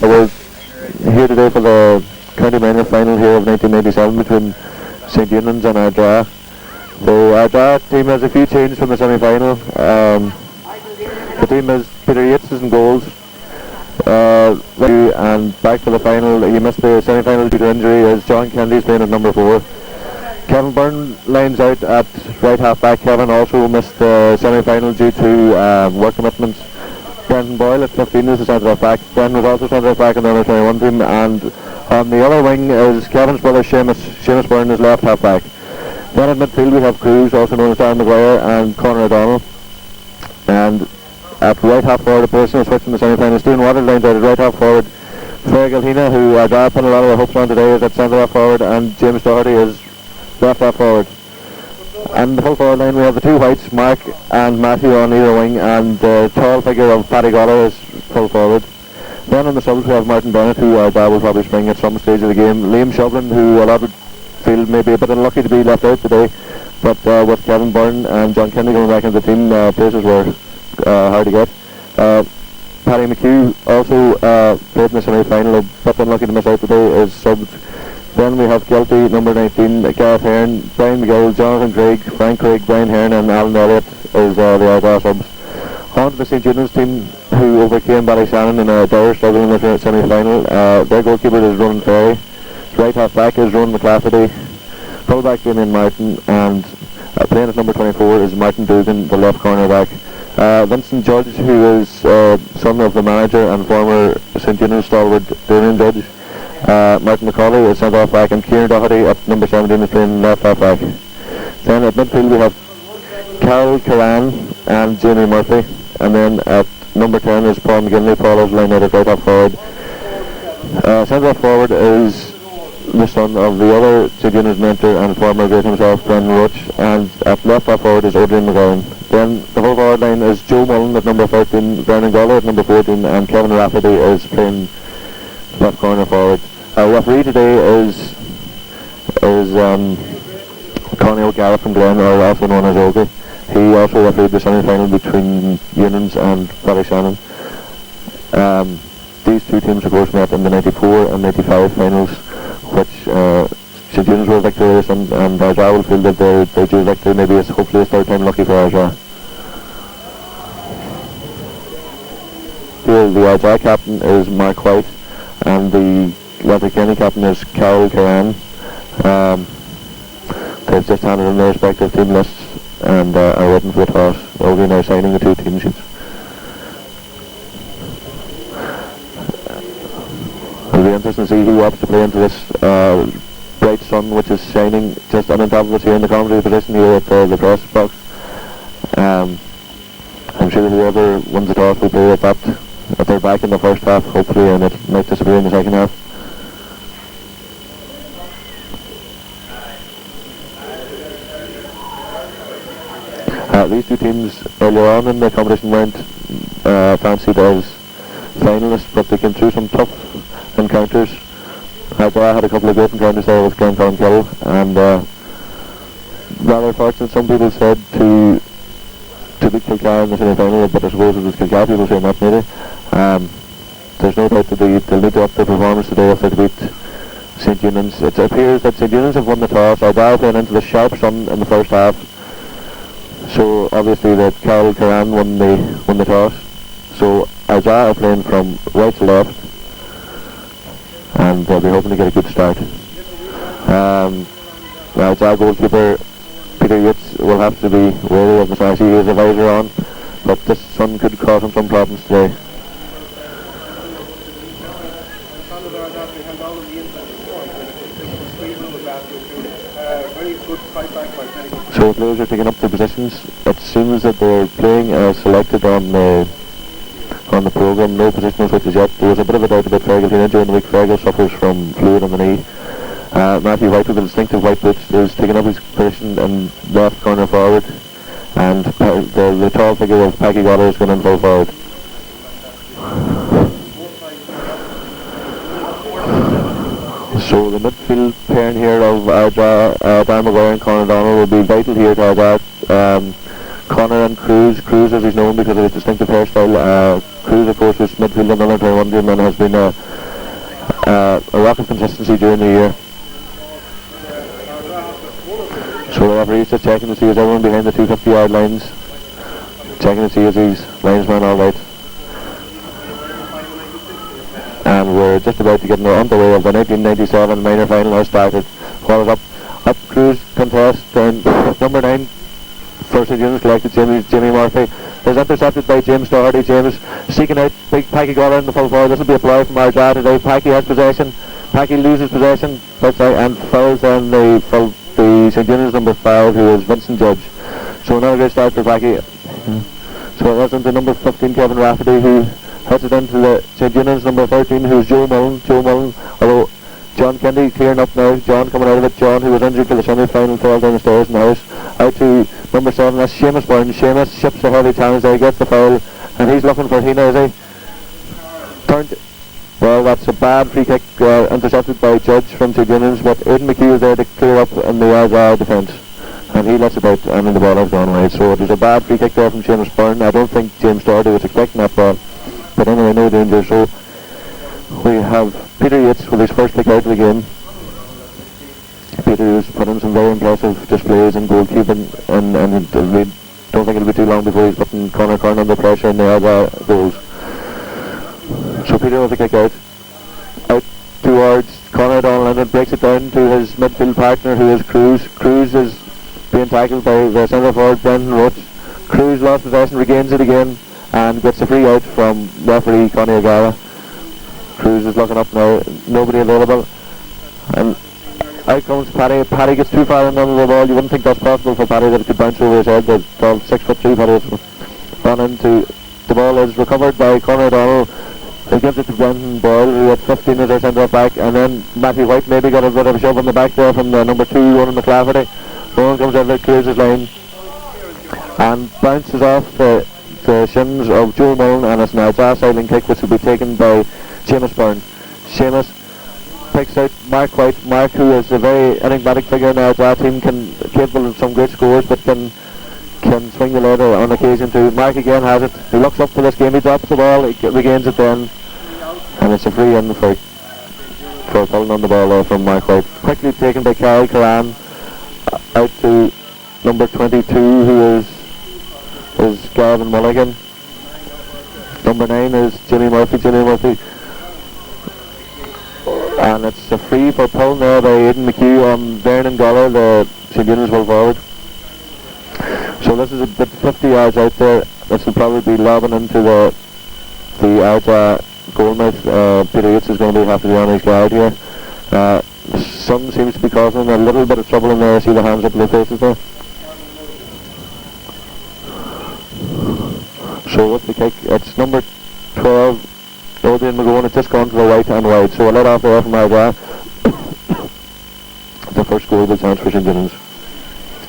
We're here today for the county minor final here of 1997 between St Eunans and Ardara. The Ardara team has a few changes from the semi-final. The team has Peter Yates in goals. And back for the final, he missed the semi-final due to injury as John Kennedy's playing at number 4. Kevin Byrne lines out at right half back. Kevin also missed the semi-final due to work commitments. Brendan Boyle at 15 is the centre half back. Brendan was also centre half back in the under 21 team, and on the other wing is Kevin's brother Seamus Byrne is left half back. Then at midfield we have Cruz, also known as Darren Maguire, and Conor O'Donnell. And at right half forward, a person is switching the semi-final. Stephen Waters lines out at right half forward. Fergal Hina, who Ardara put a lot of their hopes on today, is at centre half forward, and James Doherty is left half forward. And the full forward line, we have the two whites, Mark and Matthew on either wing, and the tall figure of Paddy Goller is full forward. Then on the subs we have Martin Bennett, who Ardara will probably spring at some stage of the game. Liam Shovlin, who a lot would feel maybe a bit unlucky to be left out today, but with Kevin Byrne and John Kennedy coming back into the team, places were hard to get. Paddy McHugh also played in the semi-final, a bit unlucky to miss out today, is subbed. Then we have Guilty, number 19, Gareth Hearn, Brian McGill, Jonathan Craig, Frank Craig, Brian Hearn and Alan Elliott is the Ardara subs. On to the St Eunans team, who overcame Ballyshannon in a dire struggle in the semi-final. Their goalkeeper is Ronan Ferry. Right half back is Ronan McClafferty. Full back Damien Martin, and playing at number 24 is Martin Dugan, the left corner back. Vincent Judge, who is son of the manager and former St Eunans stalwart Damien Judge. Martin McCauley is centre half back, and Kieran Doherty at number 17 is playing left half back. Then at midfield we have Carol Curran and Jamie Murphy, and then at number 10 is Paul McGinley. Paul is lined out at right half forward. Centre half forward is the son of the other St Eunans mentor and former great himself, Brendan Roach, and at left half forward is Adrian McGowan. Then the whole forward line is Joe Mullen at number 13, Brendan Goller at number 14, and Kevin Rafferty is playing left corner forward. Referee today is Connie O'Gara from Glen, or also known as Olga. He also refereed the semi-final between Eunans and Ballyshannon. These two teams of course met in the 94 and 95 finals, which St Eunans were victorious, and Ardara will feel that their due victory maybe is hopefully a third time lucky for Ardara. The Ardara captain is Mark White, and the Letterkenny captain is Carol Curran. They've just handed in their respective team lists and are waiting for the toss. They'll be now signing the two team sheets. It'll be interesting to see who opts to play into this bright sun which is shining just on top of us here in the commentary position here at the cross box. I'm sure that whoever wins the toss will play at their back in the first half, hopefully, and it might disappear in the second half. These two teams earlier on in the competition weren't fancied as finalists, but they came through some tough encounters. Ardara had a couple of great encounters there with Glenfallen and rather fortunate, some people said, to beat Kilcar in the semi-final, but I suppose it was Kilcar people saying that maybe. There's no doubt that they'll need to up their performance today if they beat St Eunans. It appears that St Eunans have won the toss. Ardara playing into the sharp sun in the first half, so obviously that Carol Curran won the toss. So Ardara are playing from right to left, and they'll be hoping to get a good start. Ardara goalkeeper Peter Yates will have to be wary of the size. He has a visor on, but this sun could cause him some problems today. So players are taking up their positions. It seems that they're playing as selected on the programme. No positional switches yet. There was a bit of a doubt about Fergal here during the week. Fergal suffers from fluid on the knee. Matthew White with the distinctive white boots is taking up his position in left corner forward, and the tall figure of Paddy Goller is going in full forward. So the midfield pairing here of Darren Maguire and Conor O'Donnell will be vital here to Ardara. Connor and Cruz. Cruz, as he's known because of his distinctive hairstyle. Cruz, of course, was midfield in the under-21 game and has been a rock of consistency during the year. So the referee's just checking to see is everyone behind the 250-yard lines. Checking to see is his linesman all right. And we're just about to get underway of the 1997 minor final now started. What is up? Up Cruz contest and number 9 first Eunans collected Jimmy Murphy is intercepted by James Doherty. James seeking out big Packy Goller in the full forward. This will be a ploy from Ardara today. Packy has possession. Packy loses possession and fouls on the St. Eunans number 5 who is Vincent Judge. So another great start for Packy. So that's into number 15 Kevin Rafferty who hits it into the St. Eunans number 13 who's Joe Mullen, although John Kennedy clearing up now. John coming out of it. John, who was injured for the semi-final, fell down the stairs in the house. Out to number 7, that's Seamus Byrne. Seamus ships a heavy challenge there, gets the foul, and he's looking for Hina, is he? Turned. Well, that's a bad free kick intercepted by Judge from St. Eunans, but Aidan McHugh is there to clear up in the Ardara defence. And he lets it out, and the ball has gone wide. So there's a bad free kick there from Seamus Byrne. I don't think James Doherty was expecting that ball. But anyway, no danger. So we have Peter Yates with his first kick out of the game. Peter has put in some very impressive displays in goalkeeping, and we don't think it'll be too long before he's putting Conor Kern under pressure in the other goals. So Peter with the kick out towards Conor Donald, and breaks it down to his midfield partner who is Cruz. Cruz is being tackled by the centre forward Brendan Roach. Cruz lost possession, regains it again, and gets a free out from referee Connie O'Gara. Cruz is looking up now, nobody available, and out comes Paddy. Paddy gets too far in under the ball. You wouldn't think that's possible for Paddy, that it could bounce over his head. The 6'3" Paddy has run into. The ball is recovered by Conor O'Donnell, who gives it to Brendan Boyle, who at 15 is our centre back, and then Matthew White maybe got a bit of a shove on the back there from the number 2 Ronan McClafferty. Ronan comes over, clears his line, and bounces off the shins of Joe Mullen, and it's now a sidling kick which will be taken by Seamus Byrne. Seamus picks out Mark White. Mark, who is a very enigmatic figure now, our team capable of some great scores, but can swing the leather on occasion too. Mark again has it. He looks up for this game. He drops the ball. He regains it then, and it's a free in for pulling on the ball there from Mark White. Quickly taken by Kyle Curran out to number 22, who is Gavin Mulligan. Number 9 is Jimmy Murphy. And it's a free for pulling there by Aidan McHugh on Vernon Goller, the St. Eunans full forward. So this is a bit 50 yards out there. This will probably be lobbing into the Ardara goalmouth. Peter Yates is going to have to be on his guard here. The sun seems to be causing him a little bit of trouble in there. See the hands up in their faces there. So with the kick, it's number 12. Odin McGowan has just gone to the right and wide, so a let off there from Ardara. The first goal of the chance for St. Eunans.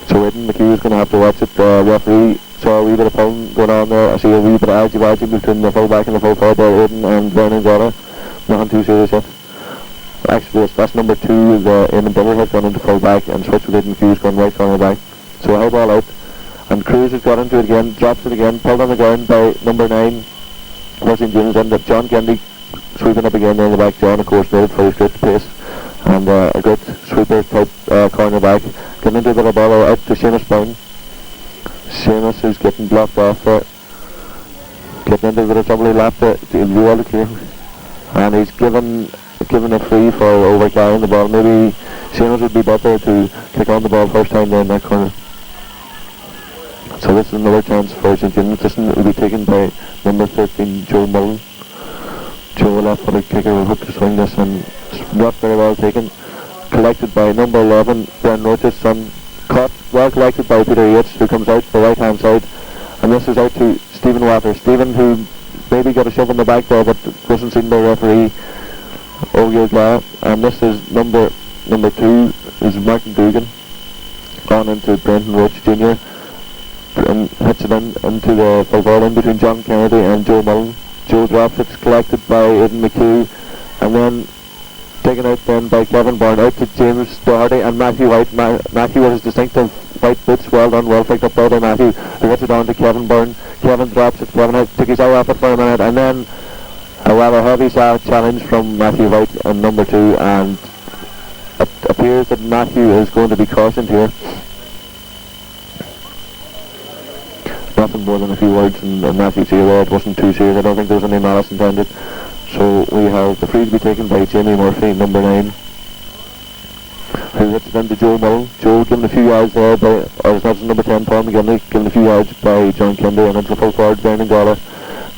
So Aidan McHugh is going to have to watch it. The referee saw a wee bit of pulling going on there. I see a wee bit of argy between the full back and the full forward there, Aidan and Vernon Goller. Nothing too serious yet. Actually, that's number 2, the Eamon Diller has gone into full back and switched with Aidan McHugh, has gone right corner back. So a high ball out, and Cruz has got into it again, drops it again, pulled on the ground by number 9. St. Eunans, and John Kennedy sweeping up again there in the back. John, of course, noted for his great pace and a great sweeper type corner back. Getting into a bit of ball out to Seamus Byrne. Seamus is getting blocked off there. Getting into a bit of trouble. He lapped it. He'll be able to clear. And he's given a free for overcarrying the ball. Maybe Seamus would be better to kick on the ball first time there in that corner. So this is another chance for St. Eunans. This will be taken by number 13, Joe Mullen. Joe, a left-footed kicker, will hope to swing this, and it's not very well taken. Collected by number 11, Brendan Roach's son. Caught, well collected by Peter Yates, who comes out to the right-hand side. And this is out to Stephen Water. Stephen, who maybe got a shove in the back there, but wasn't seen by referee O'Gara. And this is number 2, is Martin Dugan. Gone into Brendan Roach Jr. and hits it into the full forward in between John Kennedy and Joe Mullen. Joe drops it, collected by Aidan McHugh, and then taken out then by Kevin Byrne, out to James Doherty and Matthew White. Matthew with his distinctive white boots, well done, well picked up by Matthew, who gets it down to Kevin Byrne. Kevin drops it, Kevin took his eye off it for a minute, and then a rather heavy challenge from Matthew White on number 2, and it appears that Matthew is going to be cautioned here. Nothing more than a few words, and Matthew's here, it wasn't too serious, I don't think there was any malice intended. So we have the free to be taken by Jamie Murphy, number 9, who hits it into Joe Mullen. Joe given a few yards there by, or that's number 10, Paul McGinley, given a few yards by John Kennedy, and into the full forward, Vernon Gala.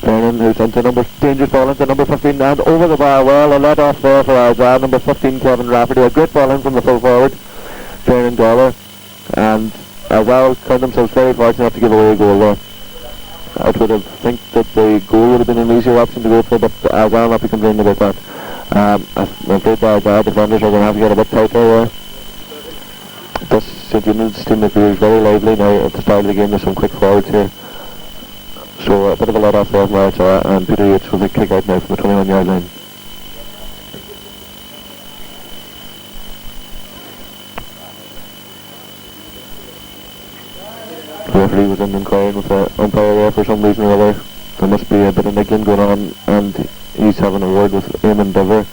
Vernon, who's into dangerous ball into number 15, and over the bar, well, a let off there for Ardara, number 15, Kevin Rafferty, a great ball in from the full forward, Vernon Gala, and well, found themselves very fortunate to give away a goal there. I would have think that the goal would have been an easier option to go for, but I will not be complaining about that. I'm afraid that our defenders are going to have to get a bit tighter there. This St. Eunans team appears very lively now at the start of the game. There's some quick forwards here. So a bit of a let off there from Ardara, and Peter Yates with a kick out now from the 21-yard line. The referee was inquiring with the umpire there for some reason or other. There must be a bit of niggling going on, and he's having a word with Eamon Diver.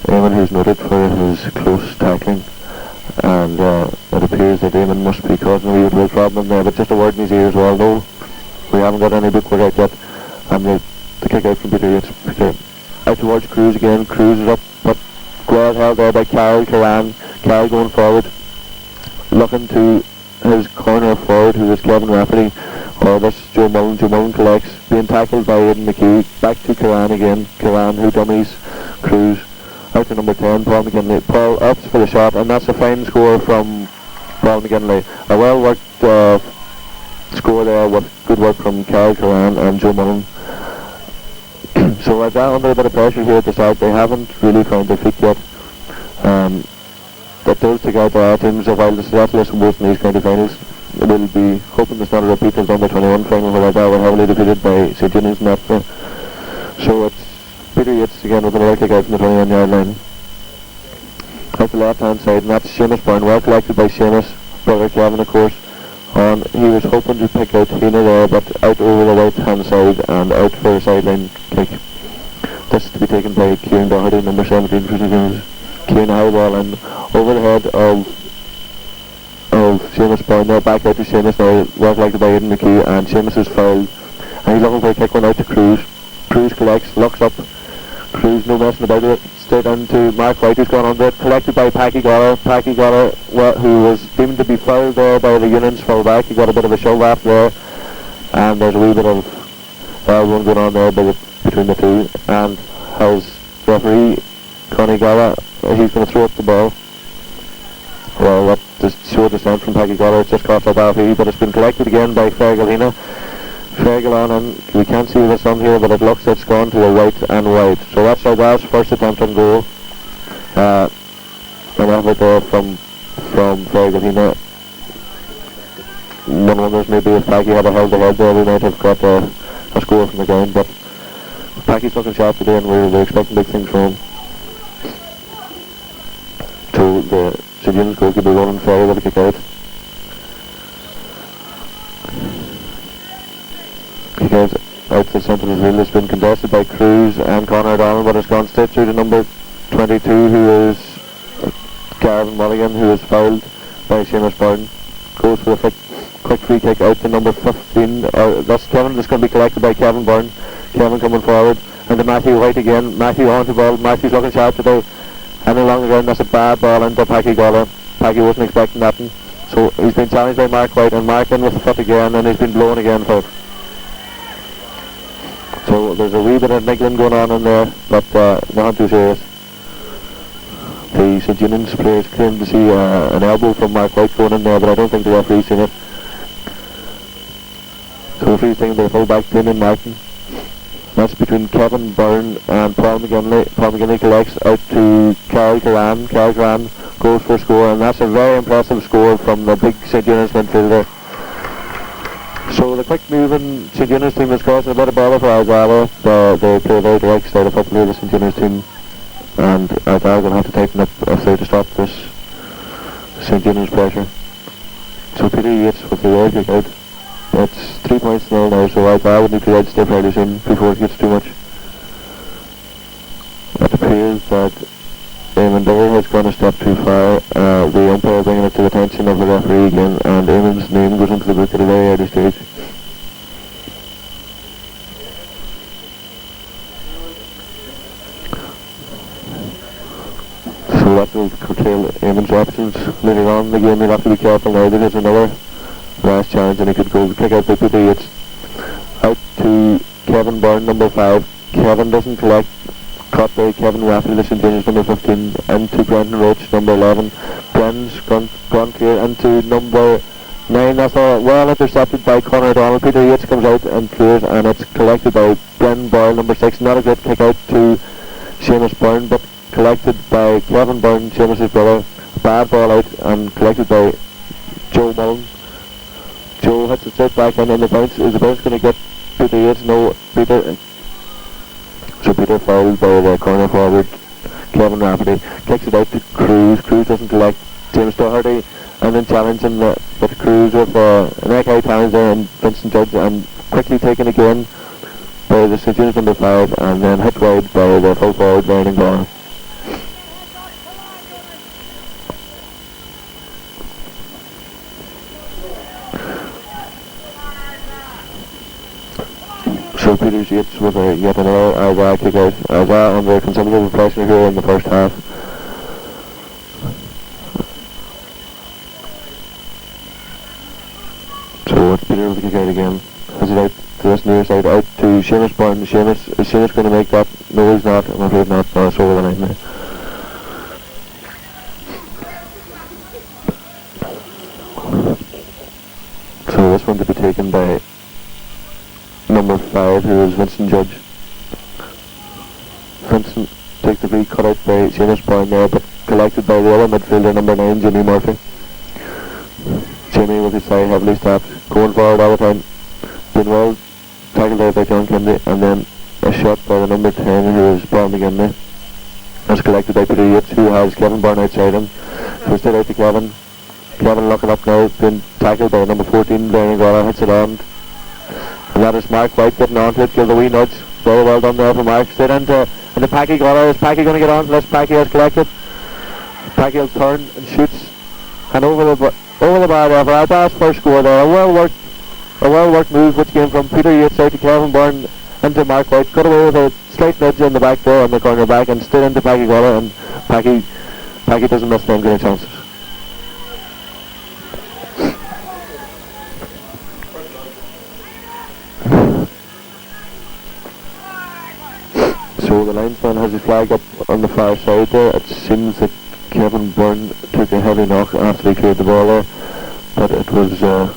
Eamon, who's noted for his close tackling, and it appears that Eamon must be causing a wee bit of a problem there, but just a word in his ear as well. No, we haven't got any bookwork out yet. And the kick out from Peter Yates. Peter out towards Cruz again. Cruz is up, but well held there by Carol Curran. Carol going forward, looking to his corner forward, who is Kevin Rafferty, or this Joe Mullen. Joe Mullen collects, being tackled by Aidan McKee. Back to Curran again. Curran, who dummies Cruz. Out to number 10, Paul McGinley. Paul opts for the shot, and that's a fine score from Paul McGinley. A well worked score there with good work from Carol Curran and Joe Mullen. So as under a bit of pressure here at the start, they haven't really found their feet yet. That does take out the teams of Ireland Celestials from both in these county finals. We'll be hoping there's not a repeat of the under 21 final where Ardara were heavily defeated by St. Eunans in that. So it's Peter Yates again with another kick out from the 21-yard line. Out the left hand side, and that's Seamus Byrne, well collected by Seamus, brother Kevin of course. He was hoping to pick out Hina there, but out over the right hand side and out for a sideline kick. This is to be taken by Kieran Doherty, number 17 for St. Eunans. Kieran high ball and over the head of Seamus Byrne there, back out to Seamus now, well collected by Aidan McKee, and Seamus is fouled, and he's looking for a kick one out to Cruz. Cruz collects, looks up, Cruz no messing about it, straight into Mark White, who's gone under it, collected by Packy Goller, who was deemed to be fouled there by the Eunans full back. He got a bit of a shove after there, and there's a wee bit of one going on there between the two, and has referee Connie Gala, he's going to throw up the ball. Well, that just showed descent from Packy Goller. It's just crossed up Alfie, but it's been collected again by Fergalina. Fergal on, and we can't see this on here, but it looks it's gone to a right and wide. So that's Ardara's first attempt on goal. An effort there from Fergalina. One wonders maybe if Packy had held the head there, we might have got a score from the ground, but Packy's looking sharp today, and we're expecting big things from him. So the St. Eunans goalkeeper running Ferry with a kick out. Kick out to the centre of the field. It's been contested by Cruz and Conor O'Donnell, but it's gone straight through to number 22, who is Gavin Mulligan, who is fouled by Seamus Byrne. Goes for a quick free kick out to number 15. That's Kevin. That's going to be collected by Kevin Byrne. Kevin coming forward, and to Matthew White again. Matthew on to ball. Matthew's looking sharp today. And along the ground, that's a bad ball into Packy Goller. Packy wasn't expecting that. So he's been challenged by Mark White, and Mark in with the foot again, and he's been blown again for it. So there's a wee bit of niggling going on in there, but not too serious. The St. Eunans players claim to see an elbow from Mark White going in there, but I don't think the referee's seen it. So the referee's taking the full back, Damien Martin. That's between Kevin Byrne and Paul McGinley. Paul McGinley collects out to Carol Curran. Carol Curran goes for a score, and that's a very impressive score from the big St. Eunans midfielder. So the quick moving St. Eunans team is causing a bit of bother for Ardara. They play very direct style of football, the St. Eunans team, and Ardara are going to have to tighten up if they're to stop this St. Eunans pressure. So Peter Yates with the red kick out. It's 3 points nil now, so I would need to red step fairly soon before it gets too much. It appears that Eunans has gone a step too far. The umpire bringing it to the attention of the referee again, and Eunans' name goes into the book at a very early stage. So that will curtail Eunans' options later on in the game. You'll have to be careful now. There is another last challenge, and he could go kick out by Peter Yates. Out to Kevin Byrne, number 5. Kevin doesn't collect. Caught by Kevin Rafferty, the St. James, number 15, into Brendan Roach, number 11. Brendan's gone clear into number 9. That's all well intercepted by Conor O'Donnell. Peter Yates comes out and clears, and it's collected by Brendan Boyle, number 6. Not a great kick out to Seamus Byrne, but collected by Kevin Byrne, Seamus' brother. Bad ball out and collected by Joe Mullen. Joe hits it straight back in, and the bounce is going to get Peter Yates. No, Peter. So Peter fouled by the corner forward, Kevin Rafferty. Kicks it out to Cruz. Cruz doesn't collect. James Doherty, and then challenging but Cruz with an neck-high challenge there, and Vincent Judge, and quickly taken again by the St. James number 5, and then hit wide by the full forward, Ryan Gore. So Peter Yates with yet another Ardara kick out. Ardara under considerable pressure here in the first half. So it's Peter with the kick out again. Has it out to this near side, out to Seamus Byrne. Is Seamus going to make that? No, he's not. I'm afraid not. No, it's over the line now. So this one to be taken by number 5, who is Vincent Judge. Vincent takes the free cut out by Seamus Byrne there, but collected by the other midfielder, number 9, Jimmy Murphy. Jimmy with his side heavily stabbed, going forward all the time. Been well tackled out by John Kennedy, and then a shot by the number 10, who is Paul McGinley. That's collected by Peter Yates, who has Kevin Byrne outside him. So it's still out to Kevin. Kevin looking up now, been tackled by number 14, Donegal, hits it on. And that is Mark White getting onto it, gives a wee nudge. Very well done there for Mark. Straight into Packy Goller. Is Packy going to get on? Unless Packy has collected. Packy will turn and shoots. And over the bar there for Ardara's first score there. A well worked move which came from Peter Yates out to Kevin Byrne into Mark White. Got away with a slight nudge in the back there on the corner back, and straight into Packy Goller, and Packy doesn't miss them good chances. So the linesman has his flag up on the far side there. It seems that Kevin Byrne took a heavy knock after he cleared the ball there, but it was all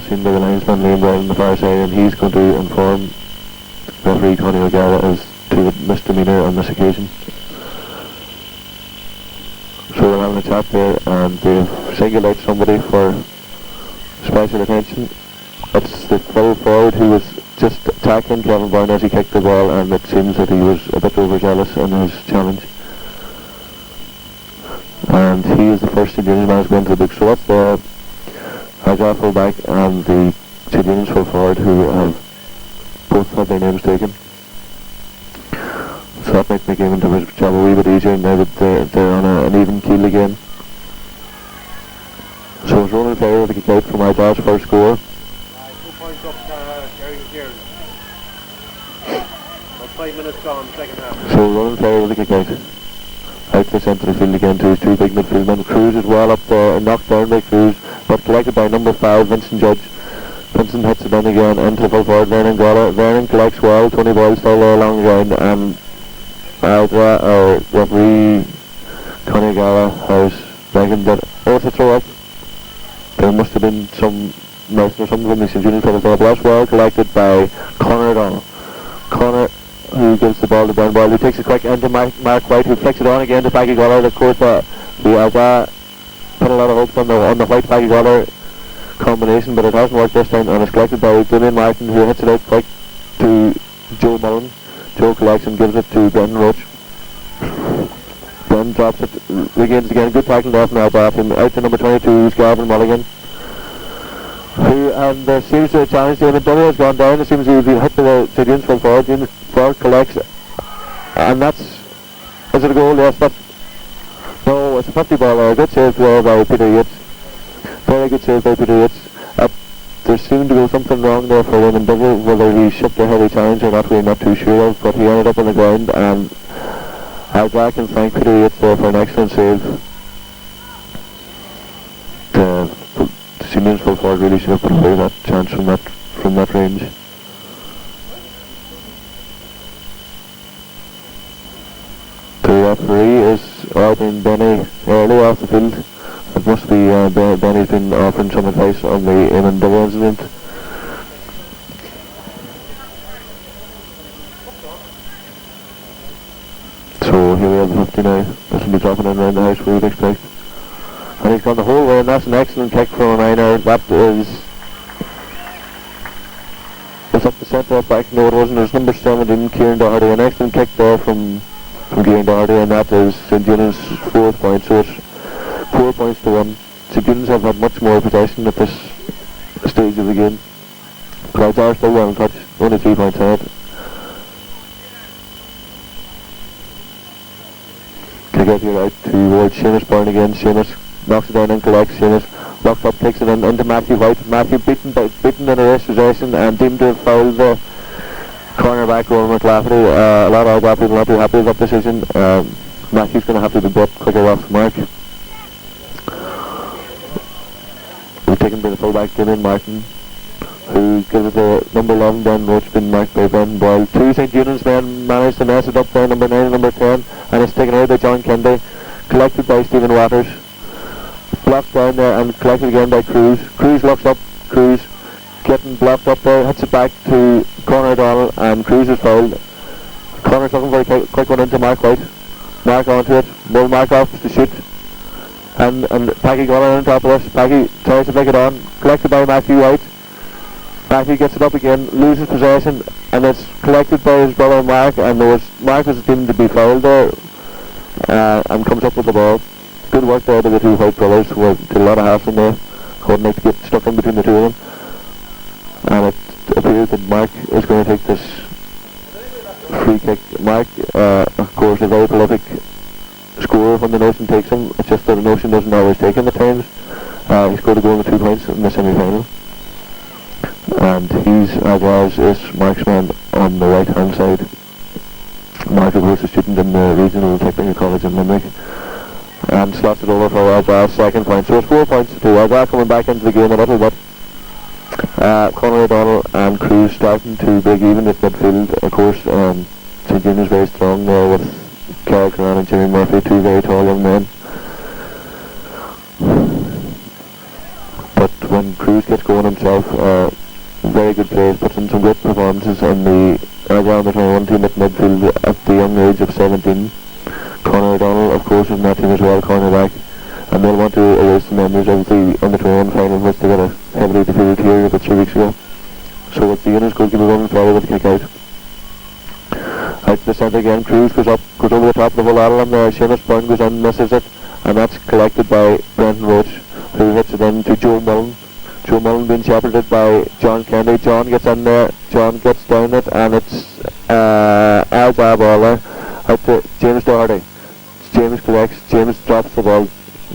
seen by the linesman Liam Brown on the far side, and he's going to inform referee Connie O'Gara as to the misdemeanour on this occasion. So they're having a chat there, and they've singled out somebody for special attention. It's the full forward who was just tackling Kevin Byrne as he kicked the ball, and it seems that he was a bit overzealous in his challenge. And he is the first St. James man to go into the book. So that's the Ardara full back and the St. James full forward, who have both had their names taken. So that might make him into his job a wee bit easier now that they're on an even keel again. So it's Ronan Ferry with a kick out from Ardara's first score. 2 points up, here. About 5 minutes gone, second half. So Ronan Ferry with a kick out. Out to the centre of the field again to his two big midfield men. Cruz as well up there, knocked down by Cruz, but collected by number 5, Vincent Judge. Vincent hits it in again into the full forward, Vernon Gala. Vernon collects well, Tony Boyle still there along the ground, and referee Connie Gala has reckoned that, it's a throw up. There must have been some mouse or something from the St. James fellas there, but that's well collected by Conor O'Donnell. Conor, who gives the ball to Ben Boyle, who takes it quick into Mark White, who flicks it on again to Packy Goller. Of course, the Ardara put a lot of hopes on the White Packy Goller combination, but it hasn't worked this time, and it's collected by Damien Martin, who hits it out quick to Joe Mullen. Joe collects and gives it to Brendan Roach. Byrne drops it, regains again, good tackle there from Ardara team, out to number 22 who's Gavin Mulligan. And there seems to challenge David Dunner has gone down, it seems to be hit by the Eunans full forward, Eunans forward collects, and that's, is it a goal? Yes, but no, it's a 50 ball there, good save there by Peter Yates, very good save by Peter Yates. There seemed to be something wrong there for Eamon Double, whether he shipped a heavy challenge or not, we're not too sure of, but he ended up on the ground, and Ardara can thank Peter Yates there for an excellent save. The Eunans full forward really should have put away that chance from that range. The referee is ordering Benny early off the field. It must be Benny's been offering some advice on the Eamon Double incident. So here we have the 50 now. This will be dropping in around the house we would expect. And he's gone the whole way, and that's an excellent kick from a minor. That is... Was up the centre back? No, it wasn't. It was number 17, Kieran Doherty. An excellent kick there from Kieran Doherty, and that is St. Eunan's 4th point. So it's 4 points to 1. St. Eunan's have had much more possession at this stage of the game. Crowds are still well in touch, only 3 points ahead. Kick out here out towards Seamus Byrne again. Seamus knocks it down and collects. Seamus locks up, takes it in into Matthew White. Matthew beaten in a race possession and deemed to have fouled the cornerback Rowan McLafferty. A lot of Ardara people will not be happy with that decision. Matthew's going to have to be brought quicker off the mark. We're taken by the fullback Damien Martin, who gives it to number 11 Ben Roach, been marked by Ben Boyle. Two St. Eunan's men managed to mess it up there, number 9 and number 10, and it's taken out by John Kendi, collected by Stephen Waters, blocked down there and collected again by Cruz. Cruz looks up, Cruz getting blocked up there, hits it back to Conor O'Donnell, and Cruz is fouled. Conor's looking for a quick one into Mark White. Mark onto it, Bull Mark off to shoot. And Packie got on top of us. Packie tries to pick it on, collected by Matthew White. Matthew gets it up again, loses possession, and it's collected by his brother Mark, and Mark was deemed to be fouled there, and comes up with the ball. Good work there by the two White brothers, who did a lot of halves in there, coordinate to get stuck in between the two of them. And it appears that Mark is going to take this free kick. Mark, of course, a very prolific scorer when the notion takes him. It's just that the notion doesn't always take him at times. He scored a goal and 2 points in the semi-final. And he's, as is Mark's man on the right hand side. Mark, of course, a student in the Regional Technical College in Limerick. And slots it over for Ardara's second point. So it's 4 points to 2. Ardara coming back into the game a little bit. Conor O'Donnell and Cruz starting to break even at midfield. Of course, St. Eunan's very strong there with Carol Curran and Jimmy Murphy, two very tall young men. But when Cruz gets going himself, very good players, puts in some great performances in the Ardara 21 team at midfield at the young age of 17. Conor O'Donnell, of course, is in that team as well, cornerback. And they'll want to erase the memories of the under-21 final, which they got a heavily defeated here about 3 weeks ago. So it's the Eunan's goalkeeper running forward with the kick out. Out to the centre again, Cruz goes over the top of the Volata, and Seamus Byrne goes in, misses it, and that's collected by Brendan Roach, who hits it in to Joe Mullen. Joe Mullen being shepherded by John Kennedy. John gets in there, John gets down it, and it's Ardara ball there. Out to James Doherty. James collects, James drops the ball.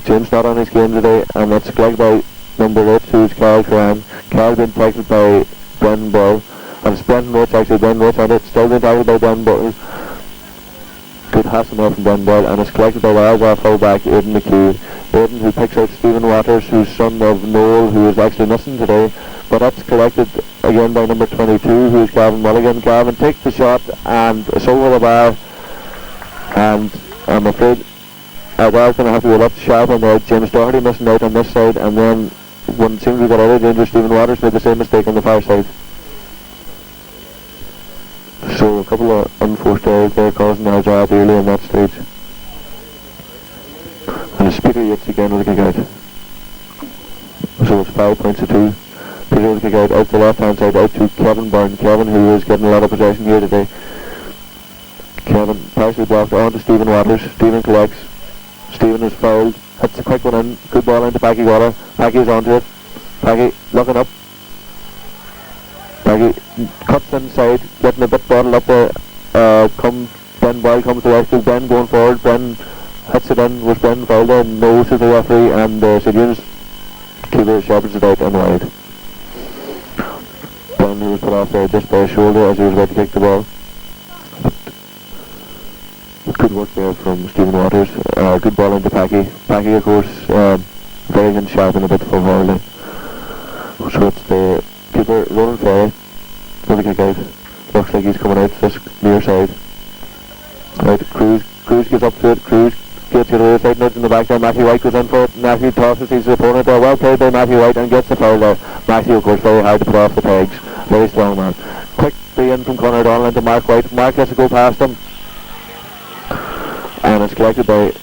James not on his game today, and that's collected by number 8, who's Carl Curran. Carl being tackled by Brendan Boyle, and it's Brendan Roach actually, Brendan Roach, and it's still being tackled by Brendan Boyle. Good hassle there from Brendan Boyle, and it's collected by the Ardara fullback Aidan McHugh. Aidan, who picks out Stephen Waters, who's son of Noel, who is actually missing today, but that's collected again by number 22, who's Gavin Mulligan. Gavin takes the shot, and it's over the bar, and I'm afraid Ardara's going to have to be a lot sharp on there. James Doherty missing out on this side, and then when it seems we got out of danger, Stephen Waters made the same mistake on the far side. So a couple of unforced errors there causing Ardara early on that stage. And it's Peter Yates again with a kick out. So it's 5 points to 2. Peter with a kick out to the left hand side, out to Kevin Byrne. Kevin, who is getting a lot of possession here today. Kevin partially blocked on to Stephen Waters. Stephen collects, Stephen is fouled, hits a quick one in, good ball into Packy Waller. Packy's onto it. Packy looking up. Packy cuts inside, getting a bit bottled up there. Ben Boyle comes to rescue. Ben going forward. Ben hits it in. Was Ben fouled there? No, says the referee, and St. Eunans keeper shepherd's it out and wide. Ben was put off there just by his shoulder as he was about to kick the ball. Good work there from Stephen Waters. Good ball into Packy. Packy, of course, very good sharp and a bit full hurling. So it's the keeper, Ronan Ferry, for the kick out. Looks like he's coming out this near side. Right, Cruz gets up to it. Cruz gets to the other side, nuts in the back there. Matthew White goes in for it. Matthew tosses his opponent there. Well played by Matthew White and gets the foul there. Matthew, of course, very hard to put off the pegs. Very strong man. Quick free in from Conor Donald into Mark White. Mark has to go past him. And it's collected by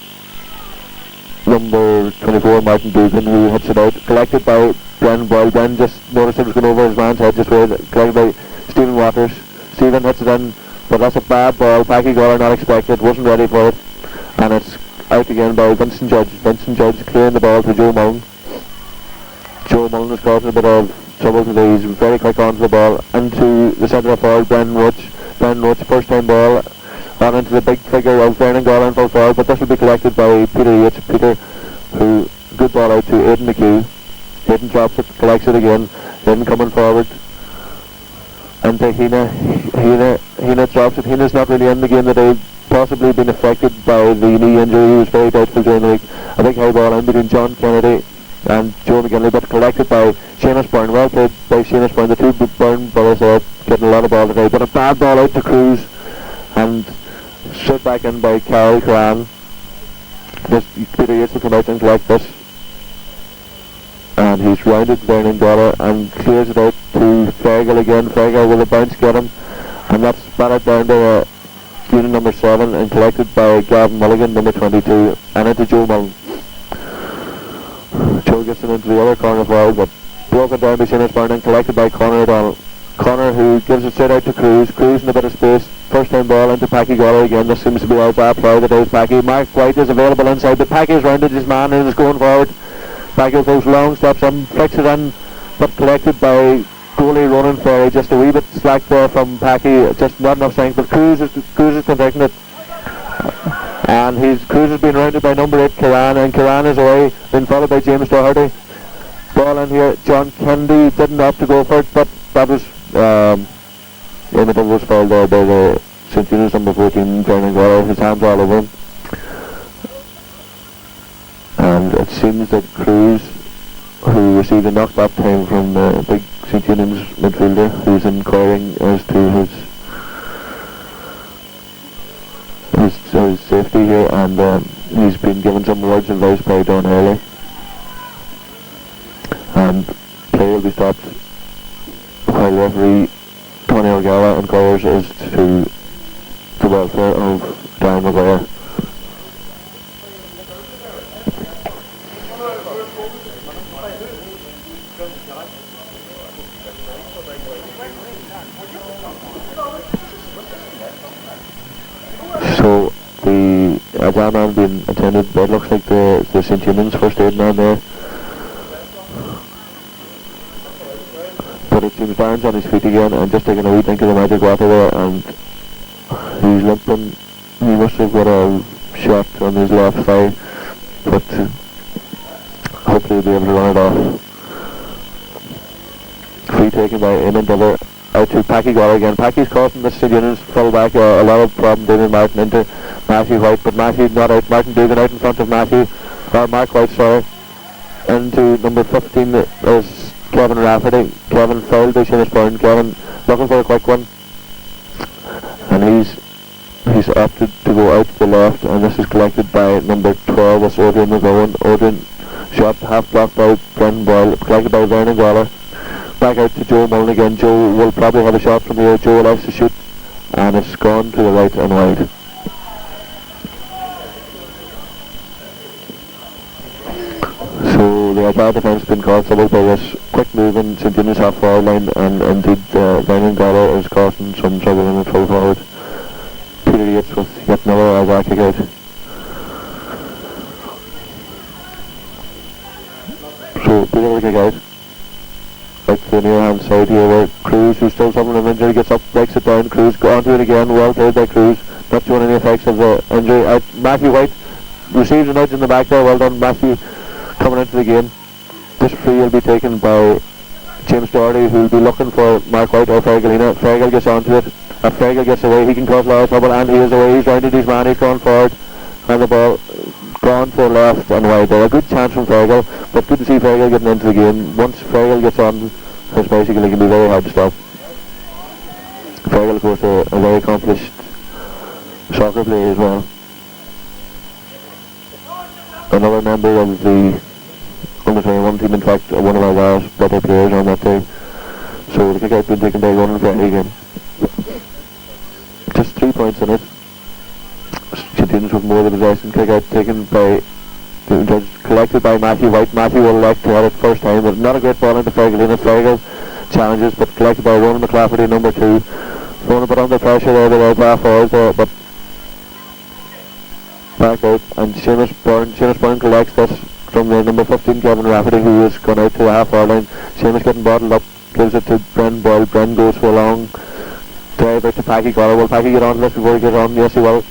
number 24, Martin Dugan, who hits it out. Collected by Bren Boyle. Bren just noticed it was going over his man's head just where. Collected by Stephen Waters. Stephen hits it in, but that's a bad ball. Packy Goller not expected, wasn't ready for it. And it's out again by Vincent Judge. Vincent Judge clearing the ball to Joe Mullen. Joe Mullen is causing a bit of trouble today. He's very quick onto the ball. Into the centre of forward, Ben Roach. Ben Roach, first time ball. On into the big figure of Vernon Garland full forward, but this will be collected by Peter Yates. Peter, who, good ball out to Aidan McHugh. Aidan drops it, collects it again. Aidan coming forward. Into Hina. Hina drops it. Hina's not really in the game today. Possibly been affected by the knee injury. He was very doubtful during the week. A big high ball in between John Kennedy and Joe McGinley, but collected by Seamus Byrne. Well played by Seamus Byrne. The two Byrne brothers there getting a lot of ball today, but a bad ball out to Cruz and shot back in by Carol Curran. Peter Yates will come out and collect this. And he's rounded Vernon Goller and clears it out to Fergal again. Fergal will a bounce get him, and that's batted down to unit number 7 and collected by Gavin Mulligan, number 22, and into Joe Mullen. Joe gets it into the other corner forward, but broken down by Seamus Byrne and collected by Conor O'Donnell. Conor, who gives it straight out to Cruz. Cruz in a bit of space. First time ball into Packy Goller again. This seems to be our bad play that is Packy. Mark White is available inside, but Packy has rounded his man and is going forward. Packy goes long, steps in, flicks it in, but collected by goalie Ronan Ferry. Just a wee bit slack there from Packy. Just not enough strength, but Cruz is protecting it. And Cruz has been rounded by number 8, Curran, and Curran is away, then followed by James Doherty. Ball in here. John Kennedy didn't have to go for it, but that was Eunans was fouled there by the St. Eunans number 14, Vernon Goller. His hands all over him. And it seems that Cruz, who received a knockback time from the big St. Eunans midfielder, who's inquiring as to his safety here, and he's been given some words of advice by Don Hurley. And play will be stopped while referee Tony Ardara inquires as to the welfare of Darren Maguire. So the Ardara man being attended by, it looks like the St. Eunans first aid man there. But it seems Darren's on his feet again and just taking a wee drink of the magic water there, and he's limping. He must have got a shot on his left thigh, but hopefully he'll be able to run it off. Free taken by Eamon Diller out to Packy Goller again. Packy's causing the St. Eunans full back a lot of problem. David Martin into Matthew White, but Matthew's not out. Martin Dugan out in front of Mark White, sorry. Into number 15 is Kevin Rafferty. Kevin fouled by Seamus Byrne. Kevin looking for a quick one, and he's opted to go out to the left, and this is collected by number 12, that's Adrian McGowan. Adrian shot half blocked by Brendan Boyle, collected by Vernon Goller. Back out to Joe Mullen again. Joe will probably have a shot from here. Joe likes to shoot, and it's gone to the right and wide. So the Ardara defence has been caught trouble by this quick move in St. Eunans half forward line, and indeed Vernon Goller is causing some trouble in the full forward. Peter Yates with yet another Ardara kick out. Fergal will kick out. Out to the near hand side here where Cruz, who's still suffering an injury, gets up, breaks it down. Cruz go onto it again, well played by Cruz. Not showing any effects of the injury. Out Matthew White receives a nudge in the back there. Well done, Matthew, coming into the game. This free will be taken by James Doherty, who will be looking for Mark White or Fergalina. Fergal gets onto it. If Fergal gets away, he can cause a lot of trouble, and he is away. He's rounded his man, he's gone forward, and the ball gone for left and wide there. A good chance from Fergal, but good to see Fergal getting into the game. Once Fergal gets on his bicycle, he can be very hard to stop. Fergal, of course, a very accomplished soccer player as well. Another member of the under 21 team, in fact, one of our last better players on that day. So the kick out been taken by Ronan Ferry again. Just 3 points in it. Continues with more of the possession. Kick out taken by, collected by Matthew White. Matthew will elect to have it first time, but not a great ball into Fergalina. Fergal challenges, but collected by Ronan McClafferty, number 2. Throwing a bit under pressure there by the Ardara forwards there, but back out, and Seamus Byrne collects this from the number 15 Kevin Rafferty, who has gone out to the half-hour line. Seamus getting bottled up, gives it to Bren Boyle. Bren goes for a long drive out to Packy Goller. Will Packy get on this before he gets on? Yes, he will.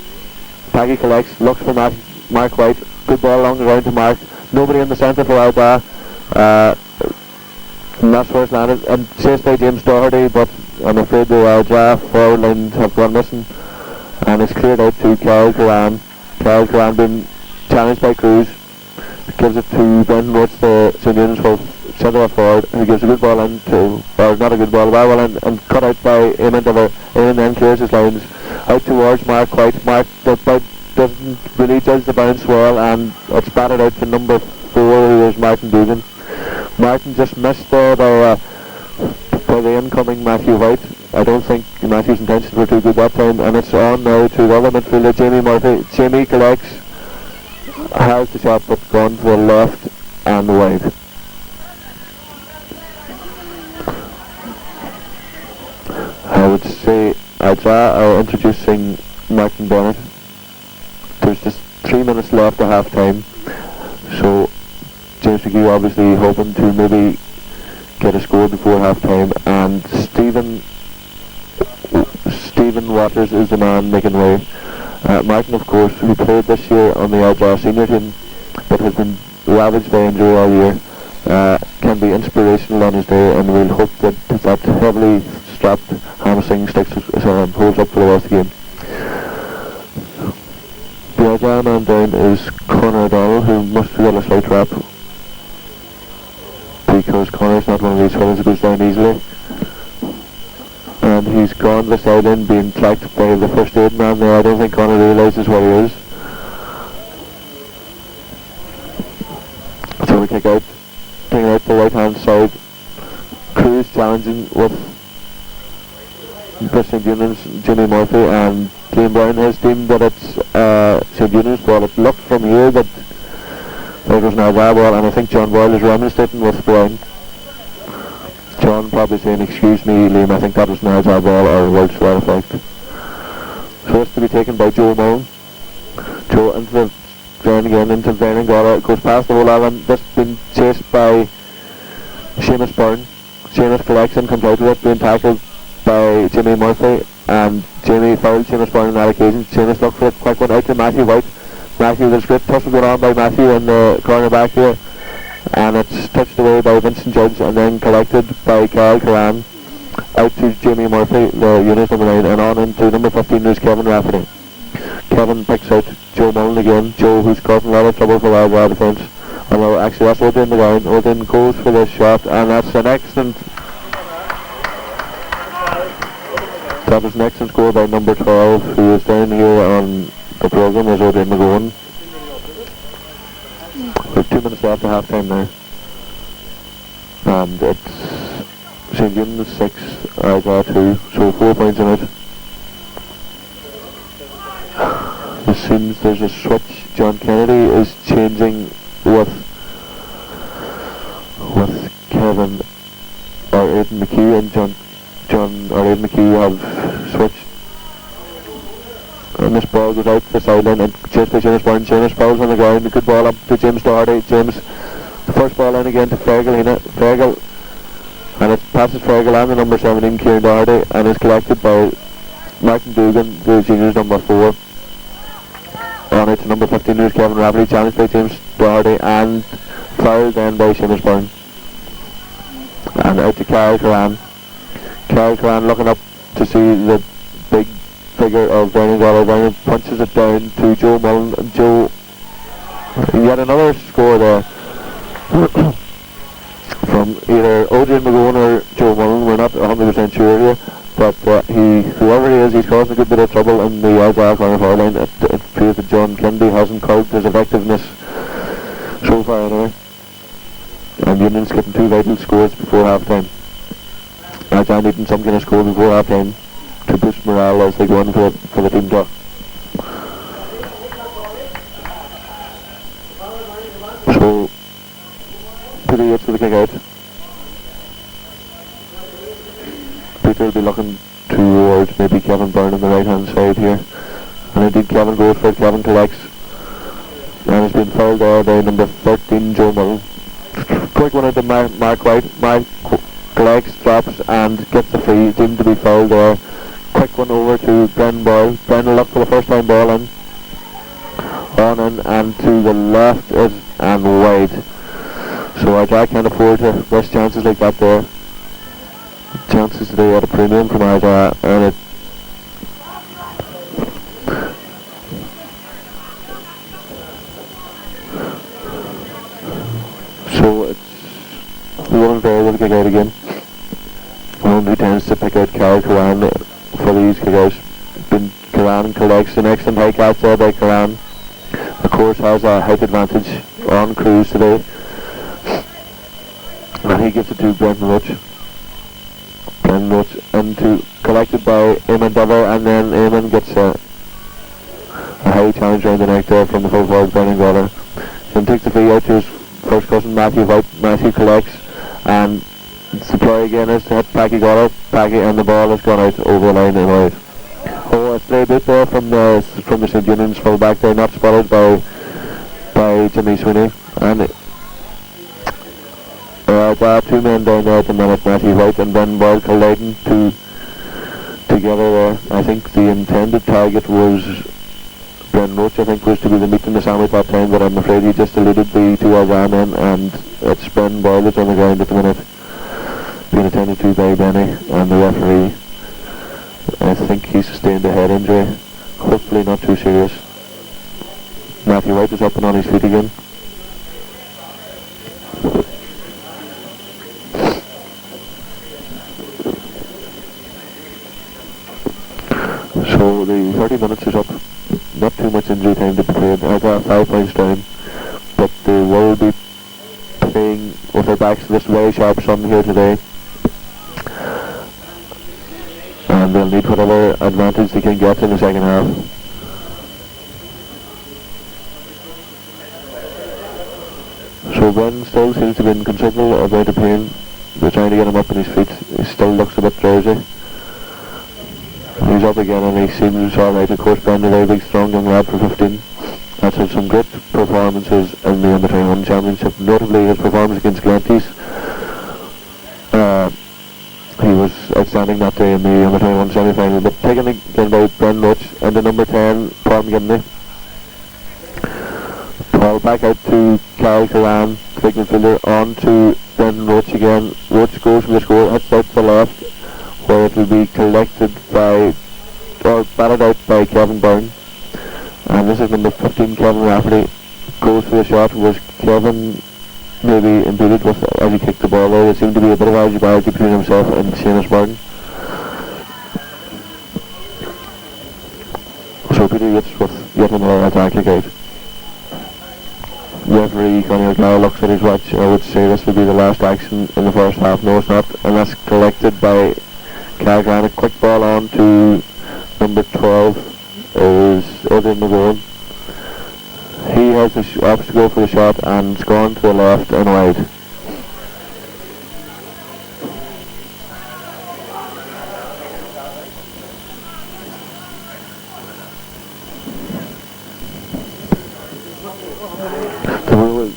Packy collects, looks for Mark White. Good ball along the ground to Mark. Nobody in the centre for Ardara. And that's where it's landed. And chased by James Doherty, but I'm afraid the Ardara forward line have gone missing. And it's cleared out to Kyle Curran. Kyle Curran being challenged by Cruz. Gives it to Brendan Roach, the St. Eunans for centre forward, who gives a good ball in to, or not a good ball, well in, and cut out by Eamon Dever. Eamon then clears his lines out towards Mark White. Mark doesn't really judge the bounce well, and it's batted out to number 4, who is Martin Dugan. Martin just missed there by the incoming Matthew White. I don't think Matthew's intentions were too good that time, and it's on now to the other midfielder, Jamie Murphy. Jamie collects, has the shot, but gone to the left and wide. I would say Ardara are introducing Martin Bennett. There's just 3 minutes left at half time, so James McGee obviously hoping to maybe get a score before half time, and Stephen Waters is the man making way. Martin, of course, who played this year on the Ardara senior team, but has been ravaged by injury all year, can be inspirational on his day, and we'll hope that that heavily strapped hamstring holds up for the rest of the game. The Ardara man down is Conor O'Donnell, who must have got a slight rap, because Conor's not one of these fellas who goes down easily. And he's gone to the sideline being tracked by the first aid man there. I don't think Conor realises what he is. So we kick out, taking out the right hand side. Cruz challenging with the St. Eunans, Jimmy Murphy, and Liam Brown has deemed that it's St. Eunans ball. It looked from here that it was an Ardara ball, and I think John Boyle is remonstrating with Brown. John probably saying, excuse me Liam, I think that was an Ardara ball, or words to that effect. So it's to be taken by Joe Mullen. Joe into the ground again, into Vernon Golla, goes past the whole island. This been chased by Seamus Byrne. Seamus collects and comes out of it, being tackled by Jimmy Murphy, and Jamie fouled Seamus Byrne on that occasion. Seamus looked for it, quick one out to Matthew White. Matthew, there's great tussle going on by Matthew in the corner back here, and it's touched away by Vincent Judge and then collected by Kyle Curran out to Jamie Murphy, the unit number 9, and on into number 15, who's Kevin Rafferty. Kevin picks out Joe Mullen again. Joe, who's causing a lot of trouble for Ardara defence. Although actually that's Odin the ground. Odin goes for this shot, and that's an excellent. That was an excellent score by number 12, who is down here on the programme as Odin McGowan. With 2 minutes left at half time now. And it's St. Eunans 6, Ardara 2, so 4 points in it. As soon as there's a switch, John Kennedy is changing with Kevin or Aidan McHugh, and John or Aidan McHugh have switched. And this ball goes out to the sideline and chased by Seamus Byrne. Seamus falls on the ground, a good ball up to James Doherty. James First ball in again to Fergal. Fergal, and it passes Fergal and the number 17 Kieran Doherty, and is collected by Martin Dugan, the juniors number 4. On it to number 15, there's Kevin Rafferty, challenged by James Doherty, and fouled then by Seamus Byrne. And out to Carol Curran. Carol Curran looking up to see the big figure of Donegal. Donegal punches it down to Joe Mullen. Joe, yet another score there from either Adrian McGowan or Joe Mullen. We're not 100% sure here, but whoever he is, he's causing a good bit of trouble in the Ardara corner forward line. It appears that John Kennedy hasn't curbed his effectiveness so far anyway. And Eunans getting 2 vital scores before half time. I needing some kind of score before half time to boost morale as they go in for the team talk. So Peter Yates with the kick out. Peter will be looking towards maybe Kevin Byrne on the right hand side here. And indeed Kevin goes for it. Kevin collects. And has been fouled there by number 13 Joe Mullen. Quick one out to Mark White. Mark collects, drops and gets the free. Seemed to be fouled there. Quick one over to Brendan Boyle. Brendan looked for the first time ball in. On in and to the left and wide. So Ardara can't afford to miss chances like that there. Chances today at a premium from Ardara, and it so it's one there with a kick out again. Only tends to pick out Carol Curran for these kick-outs. Curran collects an excellent high catch there by Curran. Of course has a height advantage on Cruz today. And he gives it to Brendan Roach. Brendan Roach collected by Eamon Dover, and then Eamon gets a high challenge around the neck there from the full forward Brendan Goddard. Then takes the free out to his first cousin Matthew White. Matthew collects, and the play again is to hit Packy Goddard. Packy, and the ball has gone out over the line and out. Oh, a stray bit there from the St. Eunans full back there, not spotted by Jimmy Sweeney. And there are 2 men down there at the minute, Matthew White and Ben Boyle colliding together there. I think the intended target was Brendan Roach, I think, was to be the meat in the sandwich that time, but I'm afraid he just eluded the 2 Ardara men, and it's Ben Boyle that's on the ground at the minute, being attended to by Benny, and the referee, I think he sustained a head injury, hopefully not too serious. Matthew White is up and on his feet again. So the 30 minutes is up. Not too much injury time to be played. I got 5 points down, but they will be playing with their backs to this very sharp sun here today, and they'll need whatever advantage they can get in the second half. So Ben still seems to be in considerable amount of pain. They're trying to get him up on his feet. He still looks a bit drowsy. He's up again and he seems alright. Of course, Ben, a very big, strong young lad for 15. That's had some great performances in the Under-21 Championship, notably his performance against Glenties. He was outstanding that day in the Under-21 semi-final, but taken again by Brendan Roach and the number 10, Paul McGinley. Paul back out to Carol Curran, big midfielder, on to Brendan Roach again. Roach goes for the score, hits out to the left, where it will be collected by, or batted out by Kevin Byrne. And this is number 15, Kevin Rafferty, goes for the shot. Was Kevin maybe impeded with as he kicked the ball there? There seemed to be a bit of argy-bargy between himself and Seamus Byrne. So Peter Yates with yet another attack kick out. Referee Conor Ardara looks at his watch. I would say this will be the last action in the first half. No, it's not, and that's collected by Carrigan. A quick ball on to number 12 is Adrian McGowan. He has the option to go for the shot, and it's gone to the left and wide.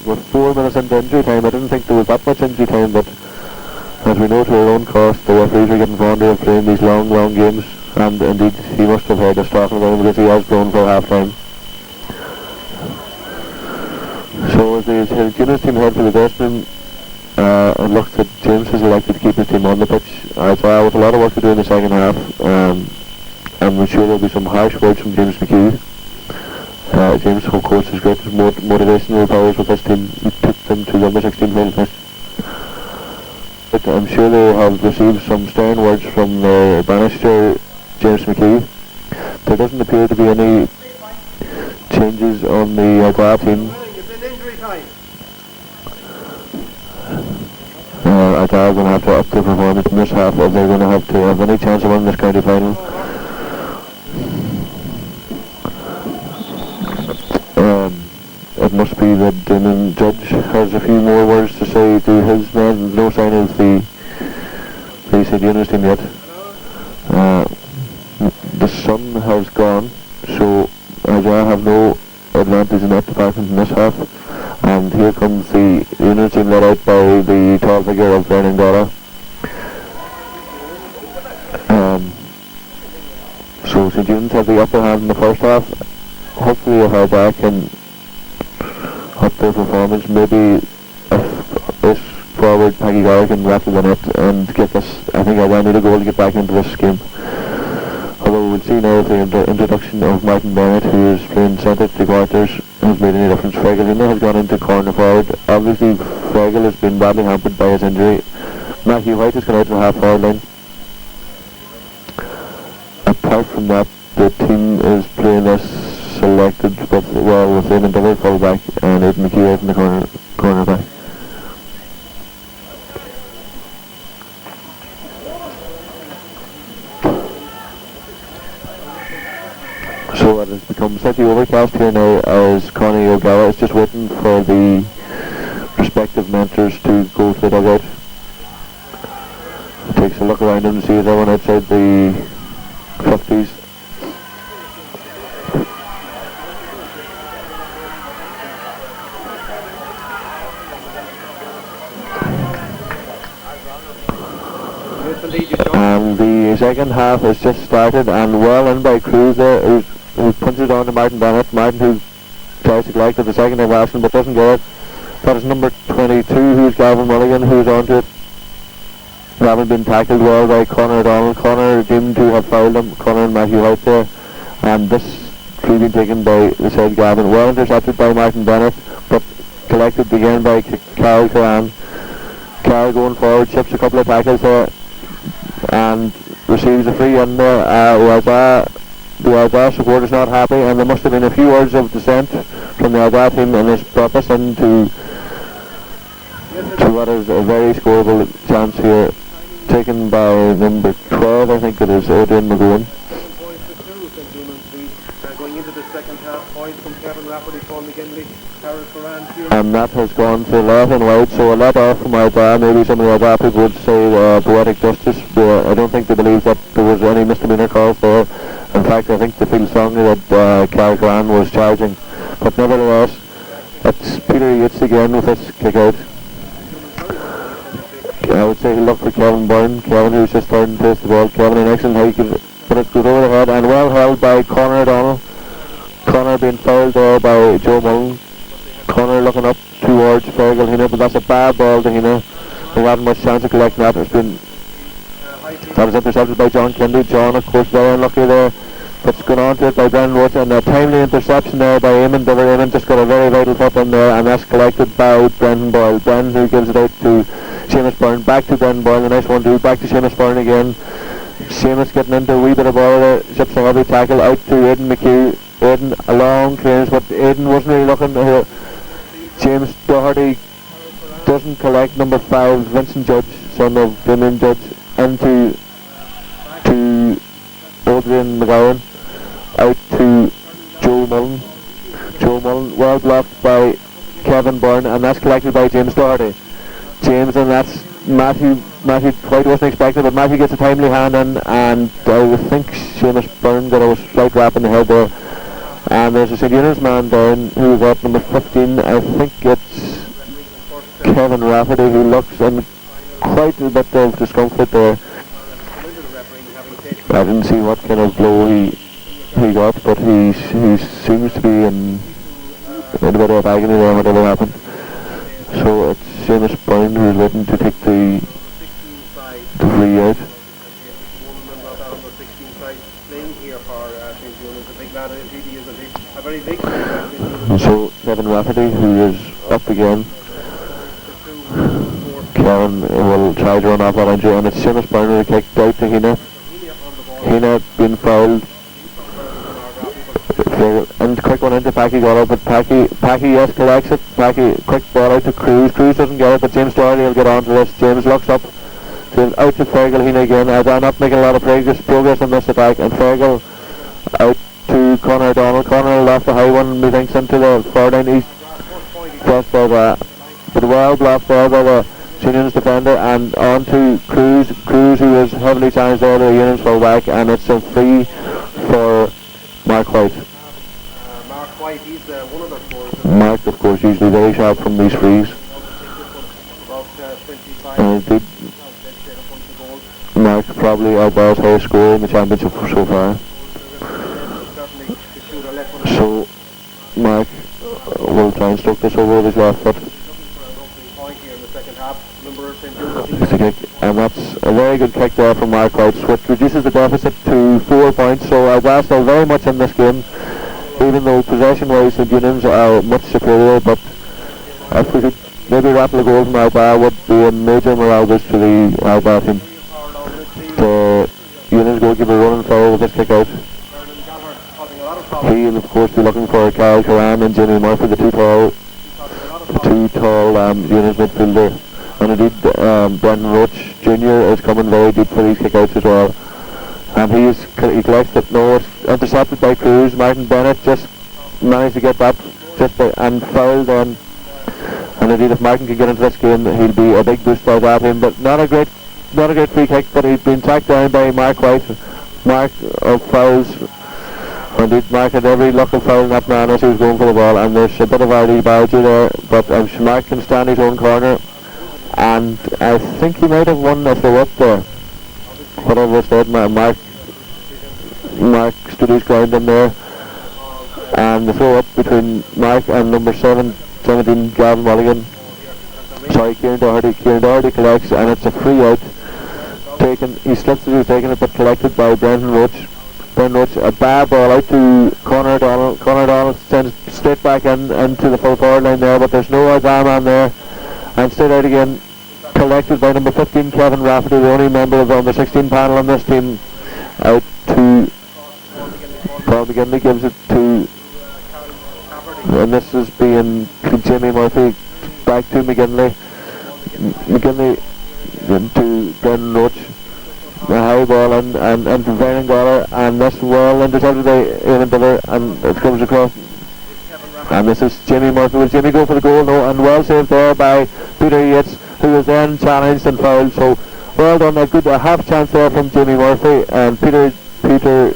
With 4 minutes into into injury time. I didn't think there was that much injury time, but as we know to our own cost, the referees are getting fonder of playing these long games, and indeed he must have heard us talking about him because he has blown for half time. So as the Eunans team head for the dressing room, it looks that James has elected to keep his team on the pitch. With a lot of work to do in the second half, and I'm sure there'll be some harsh words from James McKee. James, of course, his greatest motivational powers with this team. He took them to the under 16 final finish. But I'm sure they have received some stern words from the Bannister, James McKee. There doesn't appear to be any changes on the GAA team. Ardara are going to have to up their performance in this half if they're going to have any chance of winning this county final. It must be that the judge has a few more words to say to his men. There's no sign of the St. Eunans team yet. The sun has gone, so Ardara have no advantage in that department in this half. And here comes the Eunans team led out by the tall figure of Ardara. So St. Eunans have the upper hand in the first half. Hopefully if Ardara can up their performance, maybe if this forward Peggy Garrick can rattle the net and get this, I think Ardara need a goal to get back into this game. Although we'll see now if the introduction of Martin Bennett, who is playing centre to quarters, has made any difference. Fegalina has gone into corner forward. Obviously Fegal has been badly hampered by his injury. Matthew White has gone out to the half forward line. Apart from that, the team is playing as selected with Eamon Dillard full back and Aidan McKee out in the corner back. So it has become slightly overcast here now as Connie O'Gara is just waiting for the respective mentors to go to the dugout. Takes a look around him and sees everyone outside the 50s. And the second half has just started, and well in by Cruz there, who punches on to Martin Bennett. Martin, who tries to collect at the second time action but doesn't get it. That is number 22, who's Gavin Mulligan, who's onto it. Gavin been tackled well by Conor O'Donnell. Conor deemed to have fouled him, Conor and Matthew White there. And this free being taken by the said Gavin. Well intercepted by Martin Bennett, but collected again by Carl Curran. Carl going forward, chips a couple of tackles there and receives a free in there. The Ardara supporters not happy, and there must have been a few words of dissent from the Ardara team, and it's brought us into what is a very scoreable chance here, taken by number 12, I think it is, Adrian McGowan. Going into the second half, points from Kevin Rafferty, Paul McGinley, Carol Curran. And that has gone to left and right, so a let off from Ardara. Maybe some of the Ardara people would say poetic justice, but I don't think they believe that there was any misdemeanor calls there. In fact, I think they feel strongly that Carol Curran was charging. But nevertheless, it's Peter Yates again with this kick out. I would say he'll look for Kevin Byrne. Kevin, who's just starting to face the ball. Kevin, an excellent high kick, but it goes over the head and well held by Conor O'Donnell. Conor being fouled there by Joe Mullen. Conor looking up towards Fergal Hina, but that's a bad ball to Hina. They haven't much chance of collecting that. That was intercepted by John Kennedy. John, of course, very unlucky there. It's gone on to it by Brendan Woods, and a timely interception there by Eamon. Eamon just got a very vital foot in there, and that's collected by Brendan Boyle. Brendan, who gives it out to Seamus Byrne, back to Brendan Boyle, the nice 1-2, back to Seamus Byrne again. Seamus getting into a wee bit of ball there, chips a heavy tackle out to Aidan McHugh. Aidan, a long clearance, but Aidan wasn't really looking. James Doherty doesn't collect number 5, Vincent Judge, son of Damien Judge, into Adrian McGowan, out to Joe Mullen. Joe Mullen, well blocked by Kevin Byrne, and that's collected by James Doherty. James, and that's Matthew White wasn't expected, but Matthew gets a timely hand in, and I think Seamus Byrne got a slight wrap in the head there. And there's a St. Eunans man down who's at number 15, I think it's Kevin Rafferty, who looks in quite a bit of discomfort there. I didn't see what kind of blow he got, but he seems to be in a bit of agony there, whatever happened. So it's Seamus Byrne who's waiting to take the free out. And so Kevin Rafferty, who is up again. Kevin will try to run off that injury, and it's Seamus Byrne who kicked out to Hina. Hina being fouled. And quick one into Packy got it, but Packy yes collects it. Packy quick ball out to Cruz. Cruz doesn't get it, but James Doherty will get on to this. James looks up out to Fergal. Hina again. I'm not making a lot of progress on this attack, and Fergal out to Conor O'Donnell. Conor left the high one, methinks into the far line. He's crossed by but well blocked there by the Eunans defender, and on to Cruz, who is heavily challenged there, the Eunans full back, and it's a free for Mark White. Mark White, he's one of the scorers. Mark, of course, usually very sharp from these frees. Mark probably Ardara's highest scorer in the championship so far. So Mark will try and stroke this over with his left foot. It's a kick, and that's a very good kick there from Mark White, which reduces the deficit to 4 points. So Ardara still very much in this game, even though possession-wise the Eunans are much superior. But if we could maybe rattle a goal from Ardara, would be a major morale boost to the Ardara team. The Eunans goalkeeper running forward with this kick out. He will of course be looking for Kyle Curran and Jimmy Murphy, the two tall Eunans midfielder. And indeed Brendan Roach Jr. is coming very deep for these kickouts as well. And he collects it. No, it's intercepted by Cruz. Martin Bennett just managed to get that and fouled then. And indeed if Martin can get into this game, he'll be a big boost by that him. But not a great free kick, but he's been tracked down by Mark White. Mark fouls. Indeed, Mark had every luck of fouling that man as he was going for the ball, and there's a bit of early biology there, but I'm sure Mark can stand his own corner, and I think he might have won if they were up there. Whatever was said, Mark stood his ground in there, and the throw up between Mark and number 17, Gavin Mulligan. Sorry, Kieran Doherty collects, and it's a free out. He slips it, he's taken it, but collected by Brendan Roach. A bad ball out to Conor O'Donnell. Conor O'Donnell sends straight back into the full forward line there, but there's no Ardara man there. And straight out again, collected by number 15, Kevin Rafferty, the only member of the under 16 panel on this team. Out to Paul McGinley, gives it to, and this is being Jimmy Murphy, back to McGinley to Brendan Roach. The high ball and to Vernon Goller, and this well intercepted by Eamon Biller, and it comes across, and this is Jimmy Murphy. Will Jimmy go for the goal? No, and well saved there by Peter Yates, who was then challenged and fouled. So well done, a half chance there from Jimmy Murphy, and Peter Yates,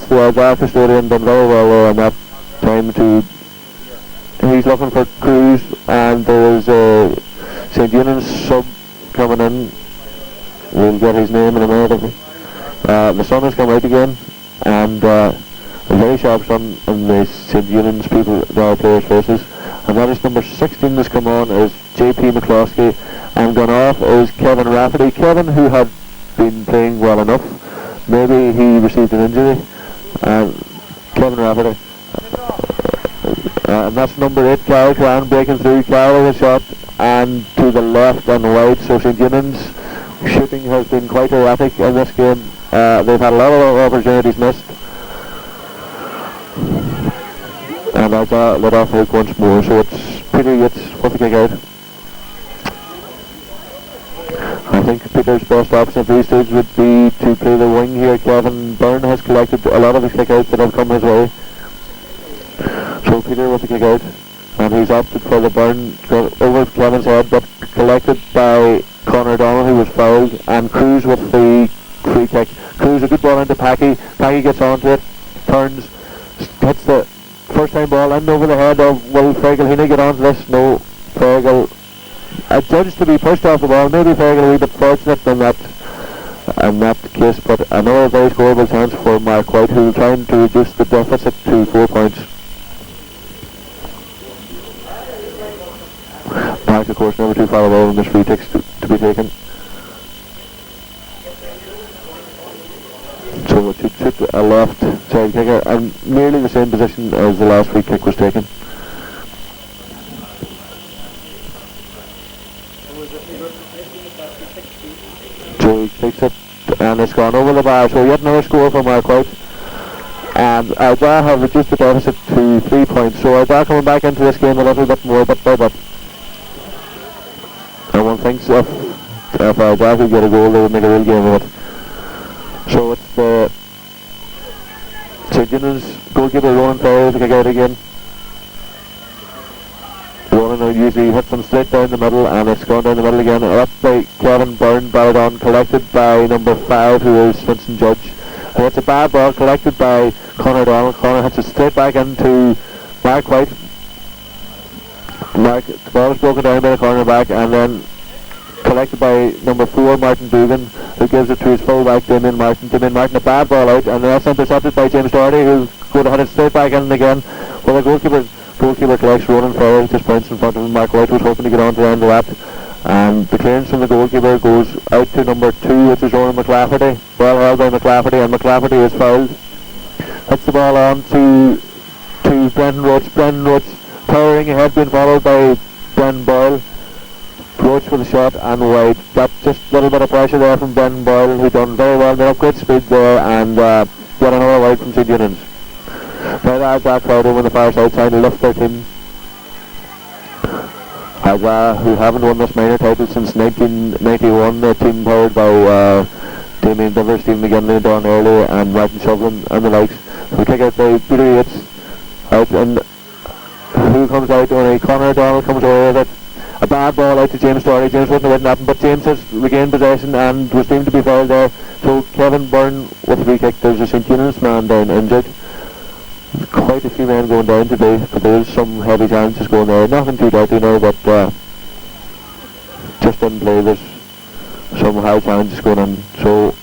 the Ardara custodian, done very well there on that time. He's looking for Cruz, and there is a St. Eunans sub coming in. We'll get his name in a minute. The sun has come out again, and a very sharp sun in the St. Eunans people, their players' faces. And that is number 16 has come on is JP McCloskey, and gone off is Kevin Rafferty. Kevin, who had been playing well enough, maybe he received an injury. Kevin Rafferty. And that's number 8, Kyle Cran, breaking through. Kyle with a shot, and to the left and wide. So St. Eunans shooting has been quite erratic in this game. They've had a lot of opportunities missed, and I got let off hook once more. So it's Peter Yates with the kick out. I think Peter's best option at these stages would be to play the wing here. Kevin Byrne has collected a lot of his kick outs that have come his way. So Peter with the kick out, and he's opted for the Byrne over Kevin's head, but collected by Conor O'Donnell, who was fouled, and Cruz with the free kick. Cruz, a good ball into Packy. Packy gets onto it, turns, hits the first time ball in over the head of Will Fergal. He get onto this. No, Fergal judged to be pushed off the ball. Maybe Fergal a wee bit fortunate in that case, but another very scoreable chance for Mark White, who is trying to reduce the deficit to 4 points. Mark, of course, never too far away from this free kicks to be taken. So it should shoot a left side kicker, and nearly the same position as the last free kick was taken. So he takes it, and it's gone over the bar. So yet another score for Mark White. And Ardara have reduced the deficit to 3 points. So Ardara coming back into this game a little bit more, bit by bit. And one thinks if Ardara could get a goal, they would make a real game of it. So it's the St. Eunans goalkeeper Ronan Ferry to kick out again. Ronan usually hits them straight down the middle, and it's gone down the middle again. Up by Kevin Byrne, batted on, collected by number 5, who is Vincent Judge. And it's a bad ball collected by Conor Donald. Conor hits it straight back into Mark White. The ball is broken down by the cornerback, and then collected by number 4, Martin Dugan, who gives it to his full-back, Damien Martin. Damien Martin, a bad ball out, and that's intercepted by James Doherty, who's going to hit it straight back in again. Well, the goalkeeper collects Ronan Ferry, just points in front of him. Mark White was hoping to get on to the end of that. And the clearance from the goalkeeper goes out to number 2, which is Ronan McLafferty. Well held by McLafferty, and McLafferty is fouled. Hits the ball on to Brendan Roach. Brendan Roach powering ahead, being followed by Brendan Boyle. Roach for the shot and wide. That's just a little bit of pressure there from Brendan Boyle, who done very well. Made up great speed there, and got another wide from St. Eunans. Now that's that crowd over on the far side trying to lift their team. Ardara, who haven't won this minor title since 1991, the team powered by Damien Divers, Stephen McGinley, Don Early and Martin Shovlin and the likes. We kick out by Peter Yates out, and who comes out only? Conor Donald comes away with it. A bad ball out to James Doherty. James wasn't aware of nothing, but James has regained possession and was deemed to be fouled there. So Kevin Byrne with a free kick. There's a St. Eunans man down injured. Quite a few men going down today, but there's some heavy chances going there. Nothing too dirty now, but just in play there's some high chances going on. So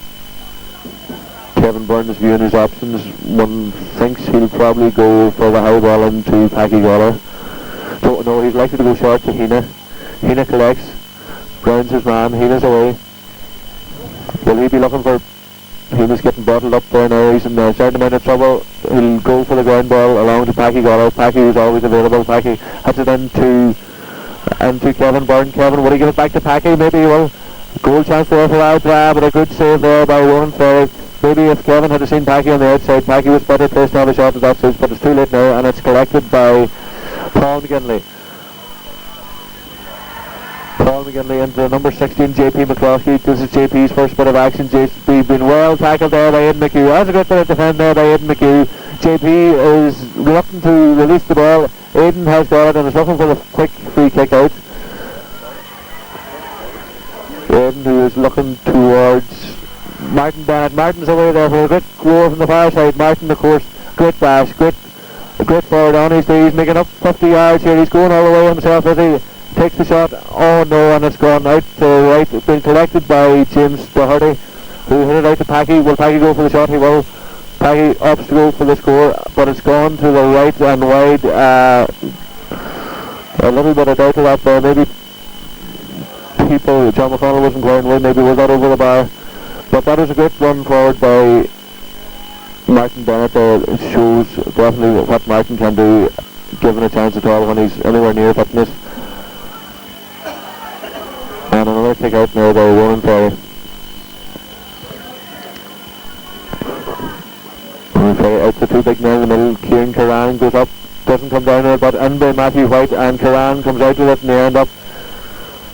Kevin Byrne is viewing his options. One thinks he'll probably go for the high ball into Packy Goller. So no, he's likely to go short to Hina. Hina collects, grounds his man, Hina's away. Will he be looking for... Hina's getting bottled up there now, he's in a certain amount of trouble. He'll go for the ground ball along to Packy Goller. Packy is always available. Packy hits it into Kevin Byrne. Kevin, will he give it back to Packy? Maybe he will. Goal chance there for Ardara, but a good save there by Ronan Ferry. Maybe if Kevin had seen Packy on the outside, Packy was better placed to have a shot at that stage, but it's too late now, and it's collected by Paul McGinley. Paul McGinley into number 16, JP McCloskey. This is JP's first bit of action. JP been well tackled there by Aidan McHugh. That's a good bit of defend there by Aidan McHugh. JP is reluctant to release the ball. Aidan has got it and is looking for the quick free kick out. Aidan, who is looking towards Martin Bennett. Martin's away there for a good goal from the far side. Martin, of course, great bash, great forward on his day. He's making up 50 yards here. He's going all the way himself as he takes the shot. Oh no, and it's gone out to the right. It's been collected by James Doherty, who hit it out to Packy. Will Packy go for the shot? He will. Packy opts to go for the score, but it's gone to the right and wide. A little bit of doubt to that there. Maybe John McConnell wasn't going well, maybe was that over the bar. But that is a great run forward by Martin Bennett. It shows definitely what Martin can do, given a chance at all when he's anywhere near fitness. And another kick out now by Ronan Ferry. Ronan Ferry out to two big men in the middle. Kieran Curran goes up, doesn't come down there, but in by Matthew White, and Curran comes out with it and they end up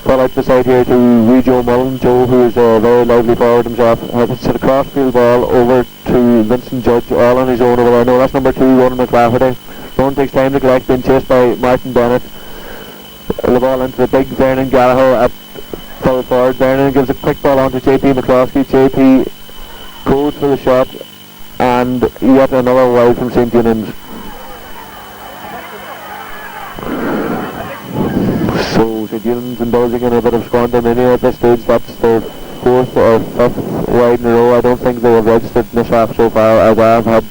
ball out the side here to wee Joe Mullen. Joe, who is a very lively forward himself, hits a crossfield ball over to Vincent Judge, all on his own over there. No, that's number 2, Ronan McLafferty. Ronan takes time to collect, being chased by Martin Bennett. The ball into the big Vernon Gallagher at full forward. Vernon gives a quick ball on to JP McCloskey. JP goes for the shot, and yet another wide from St. Eunans. So indulging in a bit of squandermania at this stage. That's their 4th or 5th wide in a row. I don't think they have registered in this half so far, as I have had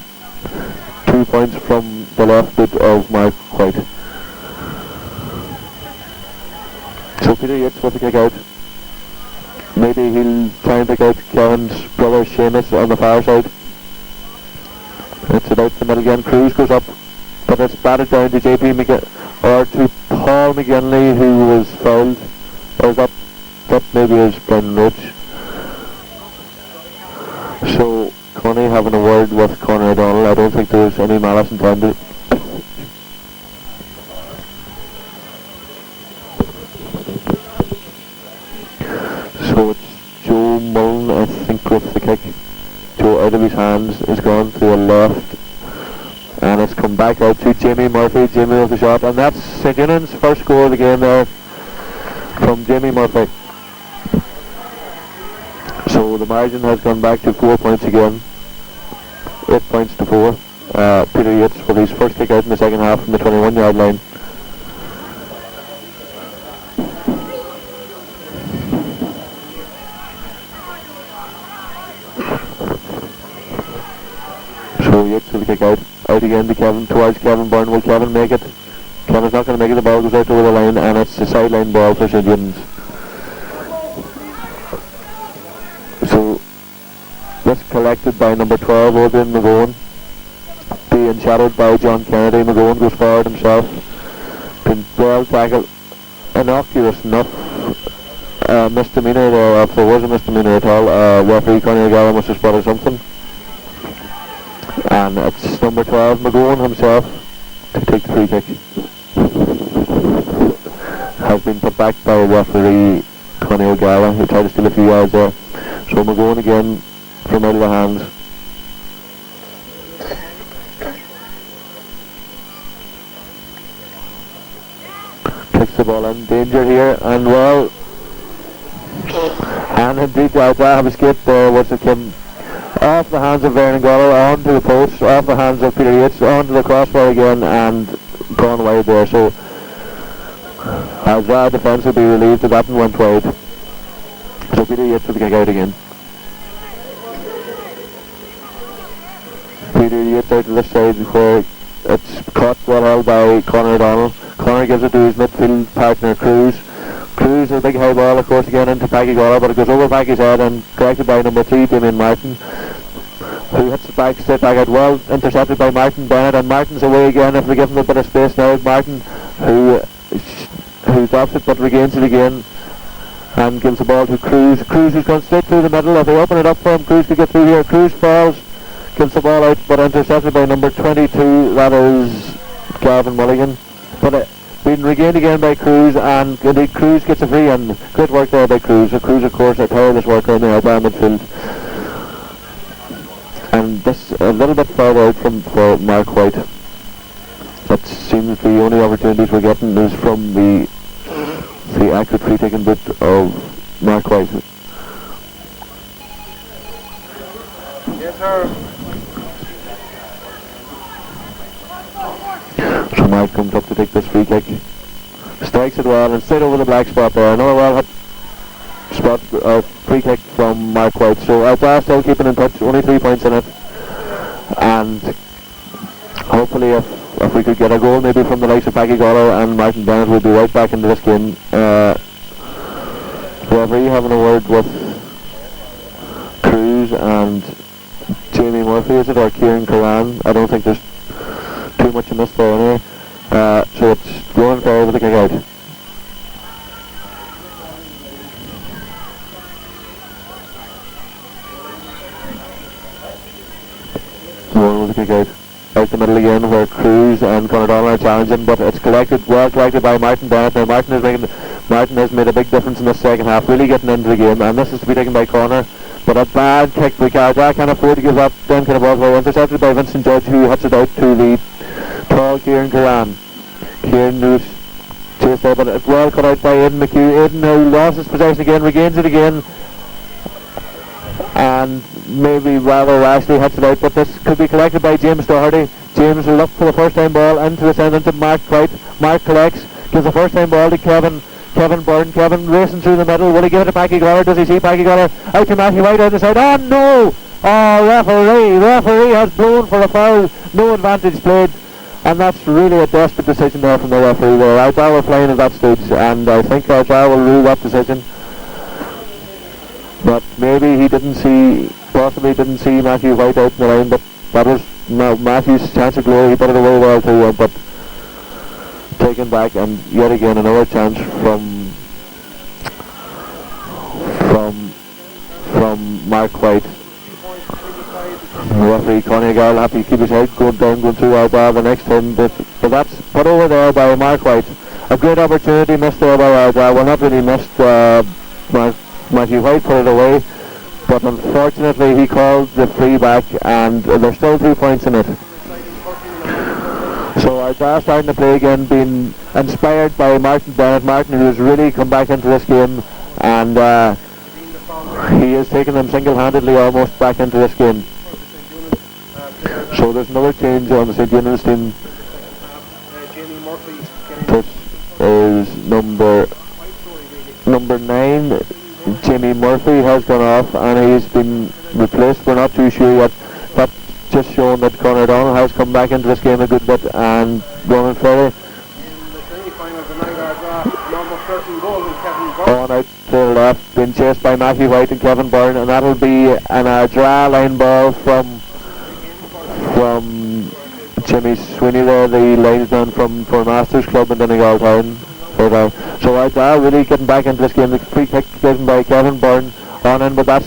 2 points from the left boot of Mark White. So Peter Yates with the kick out. Maybe he'll try and pick out Kevin's brother Seamus on the far side. It's about the middle again. Cruz goes up, but it's batted down to JP or to Paul McGinley, who was fouled. Or that maybe is Brendan Roach. So Connie having a word with Conor O'Donnell. I don't think there's any malice intended. So it's Joe Mullen, I think, with the kick. Joe out of his hands, is gone to the left, and it's come back out to Jamie Murphy. Jamie with the shot, and that's St. Eunans' first score of the game there from Jamie Murphy. So the margin has gone back to 4 points again. 8 points to 4. Peter Yates with his first kick out in the second half from the 21-yard line. So Yates with the kick out again to Kevin, towards Kevin Byrne. Will Kevin make it? Kevin's not going to make it. The ball goes out over the line, and it's a sideline ball for St. Eunans. So this collected by number 12, Odin McGowan, being shadowed by John Kennedy. McGowan goes forward himself, been well tackled, innocuous enough misdemeanour there, if there was a misdemeanour at all. Referee Connie O'Gara must have spotted something, and it's number 12 McGowan himself to take the free kick. Has been put back by referee Connie O'Gara, who tried to steal a few yards there. So McGowan again from out of the hands. Kicks the ball in, danger here, and well, and indeed Ardara have escaped there. What's it come off the hands of Vernon Goller, onto the post, off the hands of Peter Yates, onto the crossbar again, and gone wide there. So Ardara defence will be relieved that that went wide. So Peter Yates with the kick out again. Peter Yates out to this side where it's caught well held by Conor O'Donnell. Conor gives it to his midfield partner Cruz. Cruz a big high ball, of course, again into Packie Goller, but it goes over Packie's head and corrected by number 3, Damien Martin, who hits it back, straight back out, well intercepted by Martin Bennett, and Martin's away again if they give him a bit of space now. Martin, who drops it but regains it again and gives the ball to Cruz. Cruz has gone straight through the middle. If they open it up for him, Cruz could get through here. Cruz falls, gives the ball out, but intercepted by number 22, that is Gavin Mulligan. But being regained again by Cruz, and indeed Cruz gets a free, and great work there by Cruz. So Cruz, of course, a tireless worker in the Ardara midfield. And this a little bit further out for Mark White. It seems the only opportunities we're getting is from the accurate free taking bit of Mark White. Yes, sir. So Mark comes up to take this free kick, strikes it well and straight over the black spot there. Another well hit spot, free kick from Mark White. So Ardara still keeping in touch, only 3 points in it, and hopefully if we could get a goal maybe from the likes of Packie Goller and Martin Bennett, we'll be right back into this game. Referee having a word with Cruz and Jamie Murphy, is it, or Kieran Curran? I don't think there's too much amiss there anyway. So it's going fair with the kick out. Going with the kick out. Out the middle again where Cruz and Conor O'Donnell are challenging, but it's well collected by Martin Bennett. Now Martin has made a big difference in this second half, really getting into the game, and this is to be taken by Conor. But a bad kick, Ardara can't afford to give up them kind of balls. Well intercepted by Vincent Judge, who hits it out to the tall Kieran Curran. Kieran who's chased there, but it's well cut out by Aidan McHugh. Aidan now lost his possession again, regains it again, and maybe rather rashly hits it out, but this could be collected by James Doherty. James will look for the first time ball into the centre, into Mark White. Mark collects, gives the first time ball to Kevin Kevin Byrne. Kevin racing through the middle. Will he give it to Packy Goller? Does he see Packy Goller? Out to Matthew White out the side. Oh no! Oh, referee has blown for a foul. No advantage played. And that's really a desperate decision there from the referee there. Ardara were flying at that stage, and I think Ardara will rule that decision. But maybe he possibly didn't see Matthew White out in the line, but that was Matthew's chance of glory. He put it away well too, but taken back, and yet again another chance from Mark White. Referee Donegal happy to keep his head going through Ardara the next time, but that's put over there by Mark White. A great opportunity missed there by Ardara. Well, not really missed. Matthew White put it away, but unfortunately he called the free back, and there's still 2 points in it. So Ardara starting to play again, being inspired by Martin Bennett. Martin, who has really come back into this game, and he has taken them single-handedly almost back into this game. So there's another change on the St. Eunans team. This is number 9. Jamie Murphy has gone off and he's been replaced. We're not too sure yet. That's just showing that Conor O'Donnell has come back into this game a good bit, and Ronan Ferry on out to the left, being chased by Matthew White and Kevin Byrne, and that'll be an Ardara line ball from Jimmy Sweeney there, the linesman from Masters Club in Donegal Town. So Ardara really getting back into this game. The free kick given by Kevin Byrne on in, but that's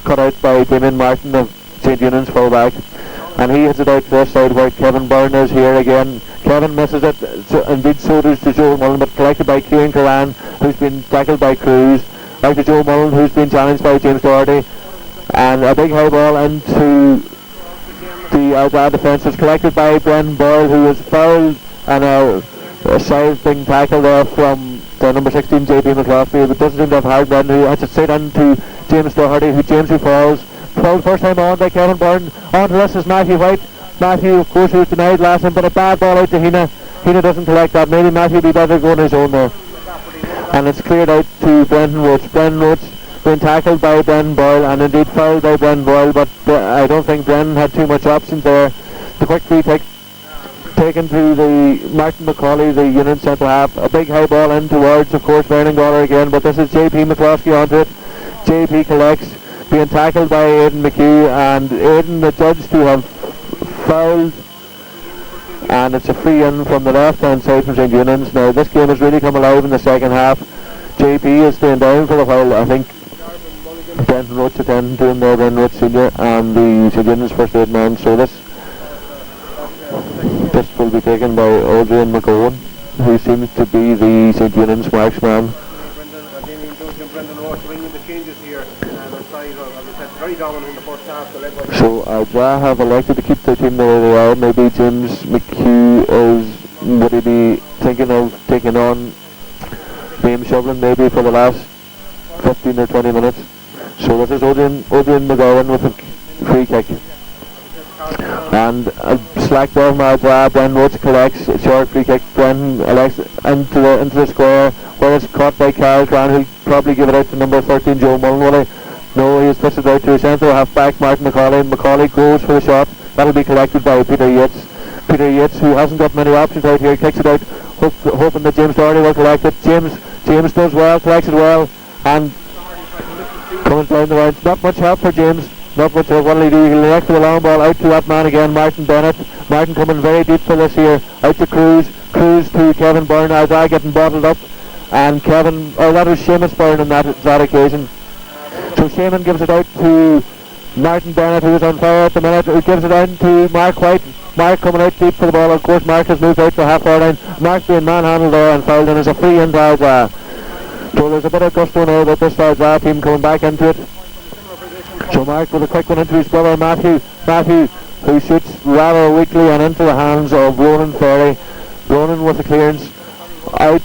cut out by Damien Martin of St. Eunans full-back, and he hits it out to this side where Kevin Byrne is here again. Kevin misses it, indeed so does to Joe Mullen, but collected by Kieran Curran, who's been tackled by Cruz. Out to Joe Mullen, who's been challenged by James Doherty, and a big high ball into the Ardara defence was collected by Brendan Boyle, who was fouled, and a side-thing tackle there from the number 16 JP McCloskey, but doesn't seem to have hard Brendan, who has it straight into James Doherty, who falls first time on by Kevin Byrne. On to this is Matthew White. Matthew, of course, who was denied last time, but a bad ball out to Hina. Hina doesn't collect that. Maybe Matthew would be better going his own there. And it's cleared out to Brendan Roach. Brendan Roach been tackled by Brendan Boyle, and indeed fouled by Brendan Boyle, but I don't think Brendan had too much options there. The quick free kick taken to the Martin McCauley, the Eunans centre half. A big high ball in towards, of course, Vernon Goller again, but this is JP McCloskey onto it. JP collects, being tackled by Aidan McHugh, and Aidan adjudged to have fouled, and it's a free in from the left hand side from St. Eunans. Now this game has really come alive in the second half. JP is staying down for a while. I think Brendan Roach attending to him there, Brendan Roach Senior, and the St. Eunans first aid man. So this will be taken by Adrian McGowan, who seems to be the St. Eunans marksman. So Ardara have elected to keep their team the way they are. Maybe James McHugh would he be thinking of taking on Liam Shovlin maybe for the last 15 or 20 minutes. So this is Adrian McGowan with a free kick. And a slack there from Ardara. Brendan Roach collects a short free kick. Brendan elects into the square, where it's caught by Carl Cran, who'll probably give it out to number 13 Joe Mullen, will he? No, he has pushed it out to his centre half back Martin McCauley. McCauley goes for the shot. That'll be collected by Peter Yates. Peter Yates, who hasn't got many options out here, kicks it out, hoping that James Doherty will collect it. James does well, collects it well, and coming down the line. Not much help for James. Not much help. What'll he do? He'll elect the long ball out to that man again, Martin Bennett. Martin coming very deep for this here. Out to Cruz. Cruz to Kevin Byrne. Ardara getting bottled up. And that was Seamus Byrne on that occasion. So Seamus gives it out to Martin Bennett, who is on fire at the minute, who gives it down to Mark White. Mark coming out deep for the ball. Of course, Mark has moved out to the half-hour line. Mark being manhandled there and fouled, and is a free in to Ardara. So there's a bit of gusto now about this Ardara team coming back into it. So Mark with a quick one into his brother Matthew, who shoots rather weakly and into the hands of Ronan Ferry. Ronan with the clearance out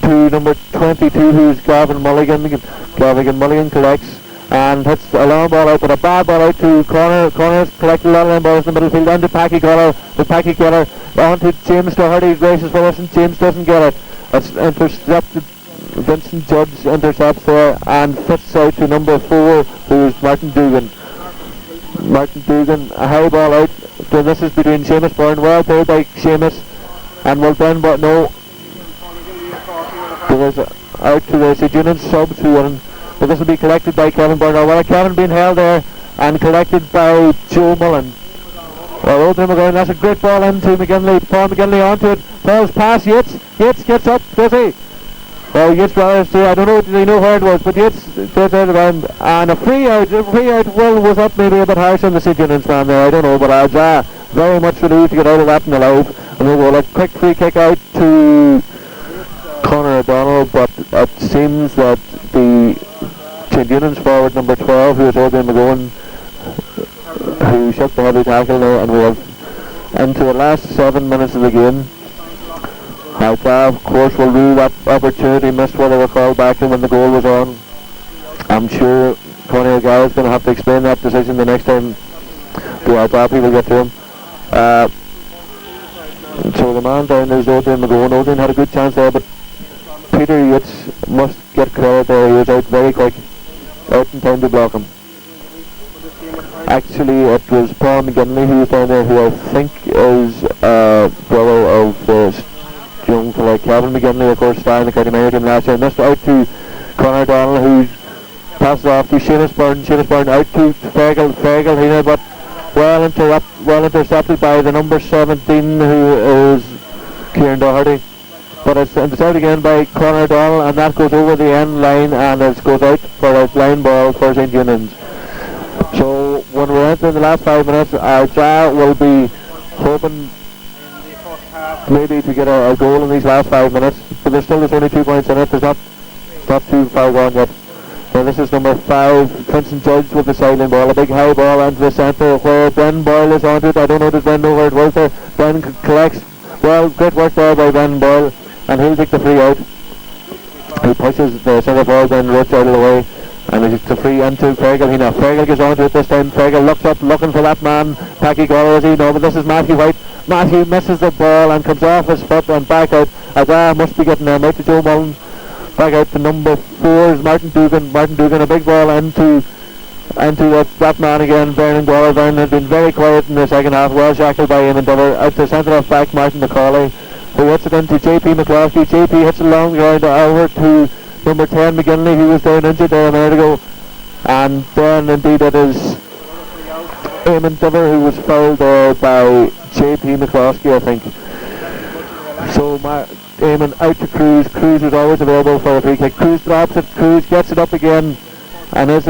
to number 22, who's Gavin Mulligan. Gavin Mulligan collects and hits a long ball out, but a bad ball out to Conor. Conor's collected a lot of long balls in the midfield, down to Packy Goller. With Packy Goller on to James Doherty, races for us, and James doesn't get it. It's intercepted Vincent Judge intercepts there and fits out to number 4, who is Martin Dugan. Martin Dugan, a high ball out. So this is between Seamus Byrne. Well played by Seamus. And will Ben, but no. So there's out to the Eunans subs who won. But this will be collected by Kevin Byrne. Well, Kevin being held there and collected by Joe Mullen. Well, Oldham are going. That's a great ball into McGinley. Paul McGinley onto it. Falls past Yates. Yates gets up, does he? Well, Yates brothers, I don't know, do they know where it was, but Yates goes out around. And a free out was up maybe a bit harsh on the St. Eunans man there, I don't know, but Ardara very much relieved to get out of that and alive. And they will a quick free kick out to Conor O'Donnell, but it seems that the St. Eunans forward number 12, who is Oldham McGowan, who shot the heavy tackle there, and we have into the last 7 minutes of the game. Ardara, of course, will rue that opportunity missed where they were called back in when the goal was on. I'm sure Connie O'Gara is going to have to explain that decision the next time the Ardara people get to him. So the man down is Oldham McGowan. Oldham had a good chance there, but Peter Yates must get credit there. He was out very quick, out in time to block him. Actually, it was Paul McGinley who was down there, who I think is brother of the young fella Kevin McGinley, of course, starring the County Mayor team last year. Missed out to Conor O'Donnell, who passes off to Seamus Byrne. Seamus Byrne out to Fergal here, but well intercepted by the number 17, who is Kieran Doherty. But it's intercepted again by Conor O'Donnell, and that goes over the end line, and it goes out for a line ball for St. Eunans. So when we're entering the last 5 minutes, Ardara will be hoping maybe to get a goal in these last 5 minutes, but there's only 2 points in it. There's not too far gone yet. So this is number 5, Vincent Judge with the sideline ball, a big high ball into the centre where Ben Boyle is onto it. I don't know, does Ben know where it was there? Ben collects. Well, great work there by Ben Boyle, and he'll take the free out. He pushes the centre forward, Ben Roach out of the way, and it's a free into Fergal. Fergal gets onto it this time. Fergal looks up looking for that man, Packy Goller, is he? No, but this is Matthew White. Matthew misses the ball and comes off his foot and back out. Ardara must be getting there. Out to Joe Mullen. Back out to number 4 is Martin Dugan. Martin Dugan, a big ball into that man again, Vernon Goller. Vernon has been very quiet in the second half, well shackled by Eamon Dover. Out to centre half back, Martin McCauley, who hits it into JP McCloskey. JP hits it along the ground over to number 10 McGinley, who was down injured there a minute ago. And then indeed it is Eamon Dover who was fouled there by JP McCloskey, I think. So Eamon out to Cruz. Cruz is always available for a free kick. Cruz drops it. Cruz gets it up again, and and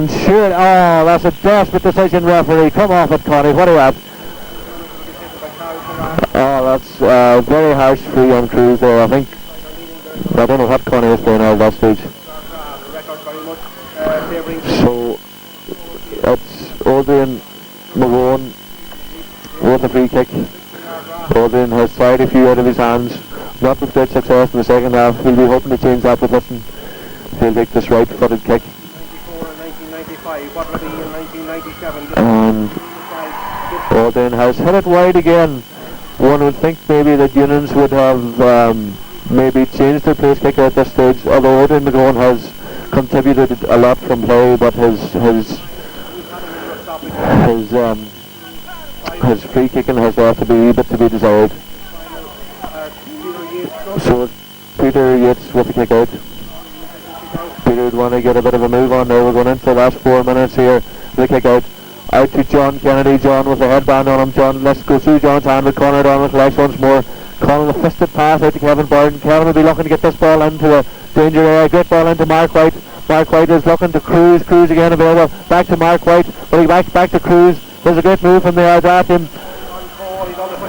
sure, that's a desperate decision, referee. Come off it, Connie. What are you at? That's very harsh free on Cruz there. I don't know what Connie was playing at that stage. So it's Oldham McGowan with a free kick. Oldham has fired a few out of his hands, not with great success in the second half. He'll be hoping to change that position. He'll take this right-footed kick. 94 in 1995, what will be in 1997? And Oldham has hit it wide again. One would think maybe that Eunans would have maybe changed their place kicker at this stage, although Oldham McGowan has contributed a lot from play, but his free kicking has left a bit to be desired. So Peter Yates with the kick out. Peter would want to get a bit of a move on there. We're going into the last 4 minutes here. The kick out. Out to John Kennedy. John with a headband on him. John, let's go through John's hand with Conor O'Donnell. Collects once more. Conor a fisted pass out to Kevin Byrne. Kevin will be looking to get this ball into a danger area. Great ball into Mark White. Mark White is looking to Cruz. Cruz again available. Back to Mark White. But he back to Cruz. There's a great move from the Ardara team.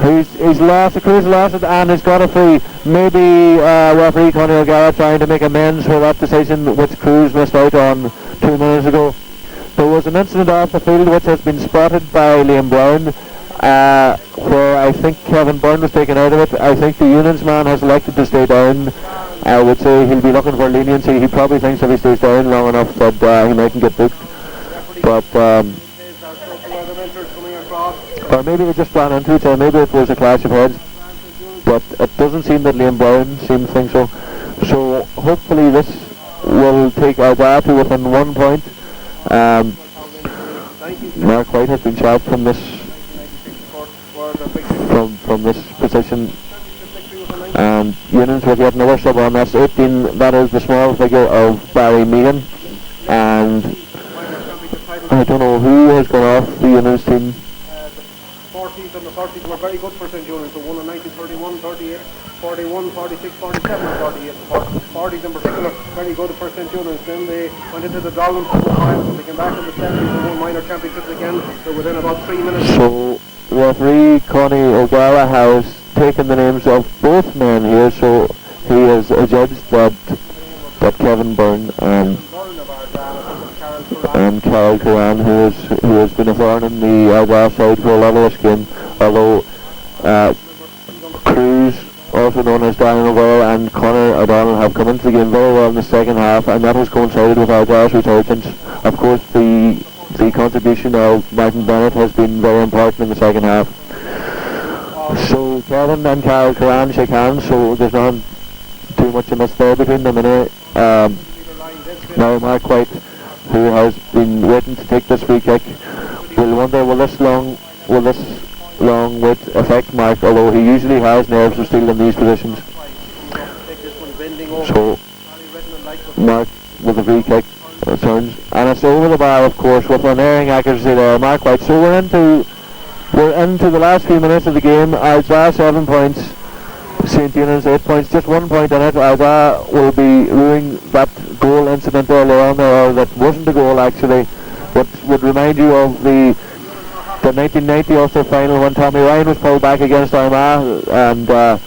He's lost it. Cruz lost it and he's got a free. Maybe referee Connie O'Gara trying to make amends for that decision which Cruz missed out on 2 minutes ago. There was an incident off the field which has been spotted by Liam Brown, where I think Kevin Byrne was taken out of it. I think the Eunans man has elected to stay down. I would say he'll be looking for leniency. He probably thinks if he stays down long enough that he mightn't get booked. But or maybe they just ran into each other. Maybe it was a clash of heads. But it doesn't seem that Liam Brown seemed to think so. So hopefully this will take Ardara to within 1 point. Mark White has been shot from this position, and Eunans will get another sub on. That's 18. That is the small figure of Barry Meehan, and I don't know who has gone off the Eunans team. 40s and the 30s were very good for St. Eunans. So won in 1931, 38, 41, 46, 47 and 48. The 40s in particular, very good for St. Eunans. Then they went into the Donegal finals and they came back in the 70s and won minor championships again. They're within about 3 minutes. So referee Connie O'Gara has taken the names of both men here, so he has adjudged that Kevin Byrne and Carol Coran, who has been a thorn in the Ardara side for a lot of this game, although Cruz, also known as Donegal, and Conor O'Donnell have come into the game very well in the second half, and that has coincided with Ardara's resurgence. Of course, the contribution of Martin Bennett has been very important in the second half. So Kevin and Carol Coran shake hands, so there's not too much of a there between them anyway. Now Mark White, who has been waiting to take this free kick, will wonder will this long wait affect Mark, although he usually has nerves of steel in these positions. So Mark with the free kick turns, and it's over the bar, of course, with an erring accuracy there, Mark White. So we're into the last few minutes of the game. Ardara 7 points, St. Eunans 8 points, just 1 point on it. Ardara will be ruining that goal incident earlier on there, or that wasn't a goal actually, but would remind you of the 1990 Ulster final when Tommy Ryan was pulled back against Armagh, and a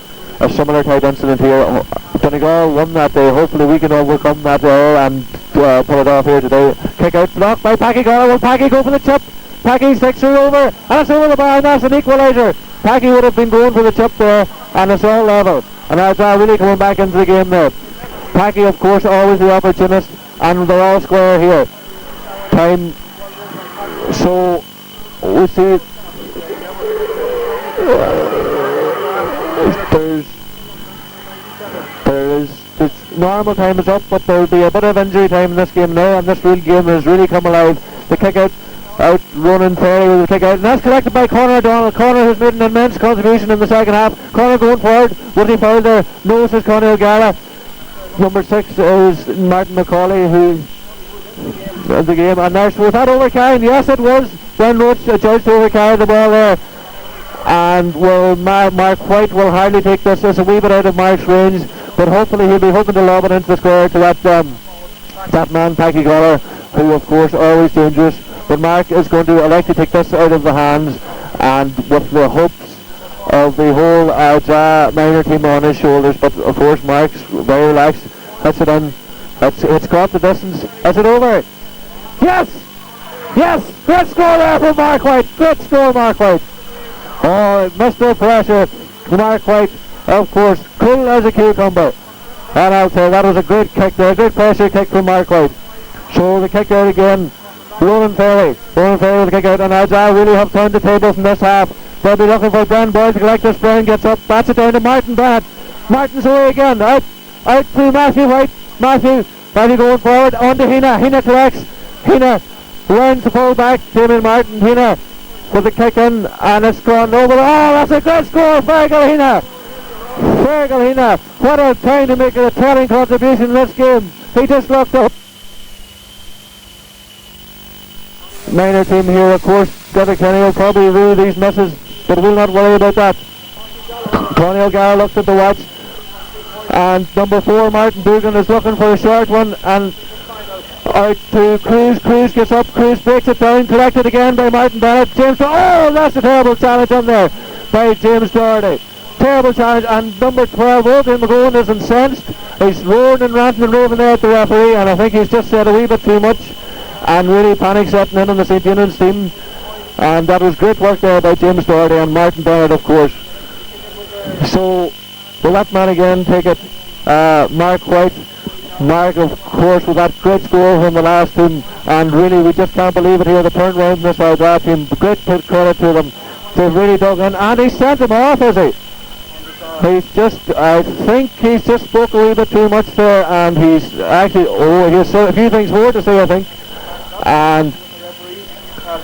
similar type incident here. Donegal won that day. Hopefully we can overcome that error and pull it off here today. Kick out blocked by Packy Goller. Will Packy go for the chip? Packy sticks her over, and it's over the bar, and that's an equaliser. Packy would have been going for the chip there, and it's all level. And Ardara really coming back into the game there. Packy, of course, always the opportunist, and they're all square here. Time. So we see the normal time is up, but there'll be a bit of injury time in this game now, and this real game has really come alive. The kick out Ronan Ferry with the kick out, and that's collected by Conor O'Donnell. Conor has made an immense contribution in the second half. Conor going forward, was he fouled there? No, says Connie O'Gara. Number 6 is Martin McCauley, who in the game, and there's, was that overcarrying? Yes, it was. Ben Roach judged to overcarry the ball there, and Mark White will hardly take this. It's a wee bit out of Mark's range, but hopefully he'll be hoping to lob it into the square to that man Packy Goller, who of course always dangerous. But Mark is going to elect to take this out of the hands, and with the hopes of the whole Ardara minor team on his shoulders. But of course Mark's very relaxed. Hits it in. It's got the distance. Is it over? Yes! Yes! Good score there from Mark White. Good score, Mark White. Oh, Mr. Pressure. Mark White, of course, cool as a cucumber. And I'll say that was a great kick there. A good pressure kick from Mark White. So the kick out again. Ronan Ferry with the kick out, and Ardara really have turned the tables in this half. They'll be looking for Brian Boyle to collect this. Brian gets up, bats it down to Martin Bennett. Martin's away again, out to Matthew White. Matthew going forward, on to Hina. Hina collects. Hina rounds the full back. Damien Martin. Hina with the kick in, and it's gone over. Oh, that's a good score, Fergal Hina. What a time to make a telling contribution in this game. He just looked up. Minor team here, of course. Devick Kenny will probably rule these misses, but we'll not worry about that. Connie O'Gara looks at the watch, and number 4 Martin Dugan is looking for a short one, and out to Cruz. Cruz gets up, Cruz breaks it down, collected again by Martin Bennett. James, oh, that's a terrible challenge on there by James Doherty. Terrible challenge, and number 12 Oldham McGowan is incensed. He's roaring and ranting and raving there at the referee, and I think he's just said a wee bit too much, and really panic setting in on the St. Eunans team. And that was great work there by James Doherty and Martin Bennett, of course. So will that man again take it? Mark White. Mark, of course, with that great score from the last team, and really we just can't believe it here, the turnaround in this Ardara team. Great credit to them. They've really dug in, and he sent him off, is he? I think he's just spoke a wee bit too much there, and he's actually, he has a few things more to say, I think. And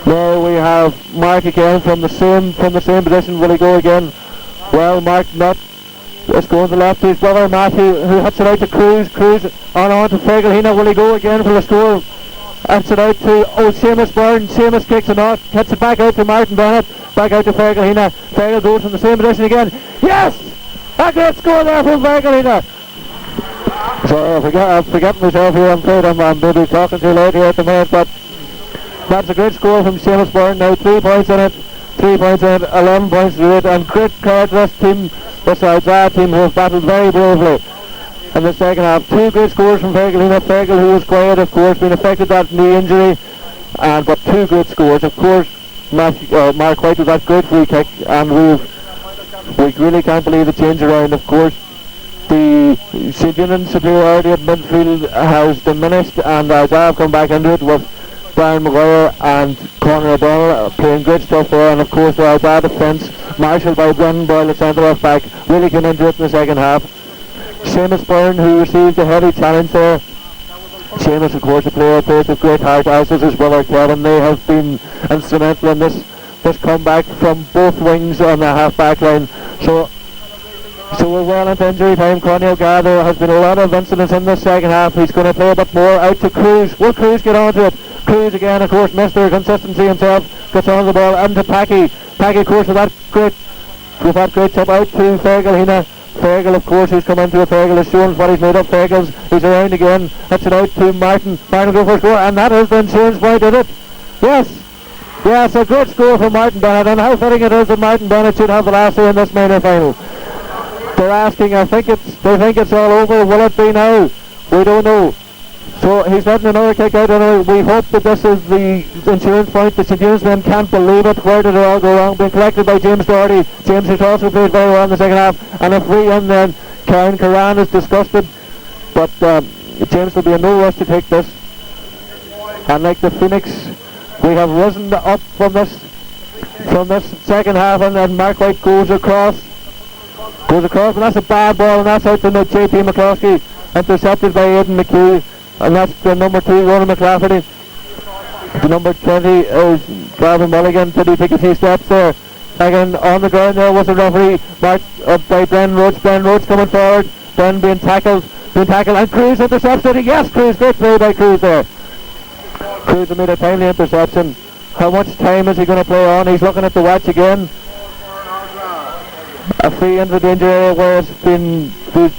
now we have Mark again from the same position. Will he go again? Well, Mark not. Let's go on the left to his brother Matthew, who hits it out to Cruz on to Fergalina. Will he go again for the score? Hits it out to Seamus Byrne. Seamus kicks it out, hits it back out to Martin Bennett, back out to Fergalina. Fergal goes from the same position again. Yes! A great score there from Fergalina. So I'm forgetting myself here. I'm afraid I'm maybe talking too late here at the minute, but that's a great score from Seamus Byrne. Now 3 points in it, 11 points to it, and great card to this team. This Ardara team who have battled very bravely in the second half. 2 great scores from Fergalina. Fergal, who was quiet, of course, been affected that knee injury, but 2 great scores. Of course, Mark White with that great free kick, and we really can't believe the change around. Of course, the St. Eunans superiority at midfield has diminished, and Ardara have come back into it with Brian Maguire and Conor O'Donnell playing good stuff there, and of course the Ardara defence, marshalled by Brendan Boyle at centre half back, really came into it in the second half. Seamus Byrne, who received a heavy challenge there. Seamus, of course, a player plays with great heart, as is his brother Kevin. They have been instrumental in this comeback from both wings on the half back line. So we're well into injury time. Connie O'Gara, there has been a lot of incidents in this second half. He's going to play a bit more. Out to Cruz. Will Cruz get onto it? Cruz again, of course, Mr. Consistency himself, gets on the ball into Packy. Packy, of course, with that great tip out to Fergalina. Fergal, of course, who's come into it. Fergal is showing what he's made of. He's around again. Hits it out to Martin. Martin go for a score, and that is the insurance point, is it? Yes, a great score from Martin Bennett, and how fitting it is that Martin Bennett should have the last say in this minor final. They're asking, they think it's all over. Will it be now? We don't know. So he's letting another kick out, and we hope that this is the insurance point. The St. Eunans men can't believe it. Where did it all go wrong? Being collected by James Doherty. James has also played very well in the second half, and a free in then. Karen Curran is disgusted, but James will be in no rush to take this. And like the Phoenix, we have risen up from this second half, and then Mark White goes across, and that's a bad ball, and that's out to JP McCloskey, intercepted by Aidan McHugh, and that's the number 2, Ronan McLafferty. The number 20 is Gavin Mulligan. Did he take a few steps there? Again, on the ground there was a referee marked up by Brendan Rhodes. Brendan Rhodes coming forward, then being tackled, and Cruz intercepts it. Yes, Cruz, great play by Cruz there. Cruz made a timely interception. How much time is he going to play on? He's looking at the watch again. A free into the danger area where it's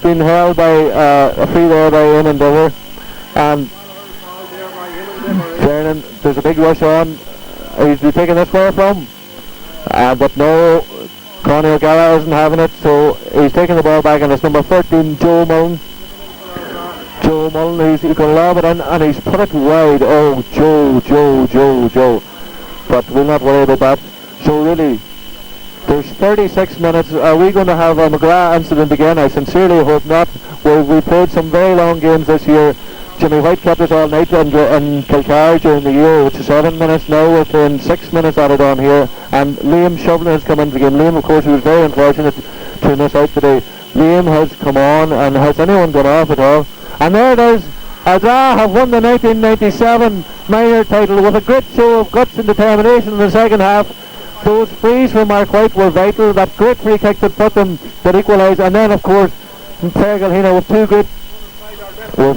been held by a free there by Eunans. And there's a big rush on. He's taking this far from, but no, Connie O'Gara isn't having it, so he's taking the ball back, and it's number 13, Joe Mullen. He's going to lob it in, and he's put it wide. Oh, Joe. But we'll not worry about that. So really, there's 36 minutes. Are we going to have a McGrath incident again? I sincerely hope not. We played some very long games this year. Jimmy White kept us all night in Kilcar during the year, which is 7 minutes now. We're playing 6 minutes at it on here, and Liam Shovelin has come into the game. Liam, of course, who was very unfortunate to miss out today. Liam has come on, and has anyone gone off at all? And there it is. Ardara have won the 1997 minor title with a great show of guts and determination in the second half. Those frees from Mark White were vital. That great free kick that put them, that equalised, and then of course Fergalina with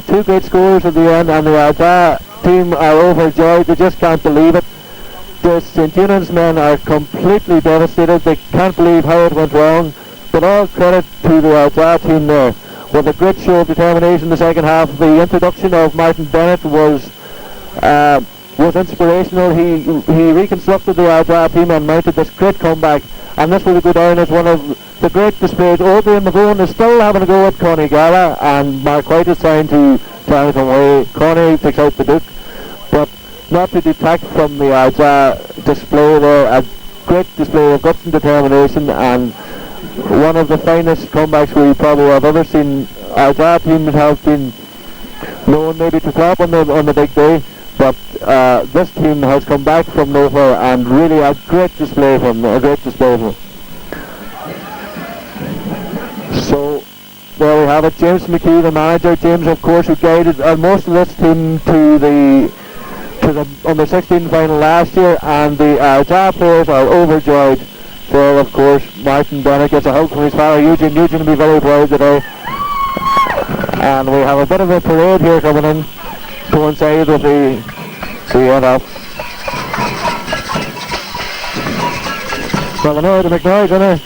two great scores at the end, and the Ardara team are overjoyed. They just can't believe it. The St. Eunans men are completely devastated. They can't believe how it went wrong. But all credit to the Ardara team there. With a great show of determination in the second half. The introduction of Martin Bennett was inspirational. He reconstructed the Ardara team and mounted this great comeback, and this will go down as one of the great displays. O'Brien McGowan is still having a go at Connie Gala, and Mark White is trying to come away. Connie takes out the Duke, but not to detract from the Ardara display there. A great display of guts and determination, and one of the finest comebacks we probably have ever seen. Ardara teams have been known maybe to flop on the big day, but this team has come back from nowhere, and really a great display from them. So, well, we have it. James McKee, the manager. James, of course, who guided most of this team to the under 16 final last year, and the Ardara players are overjoyed. So, of course, Martin Bennett gets a hug from his father Eugene. Eugene will be very proud today. And we have a bit of a parade here coming in, coincide with the end-up. Well, I know how to make noise, innit?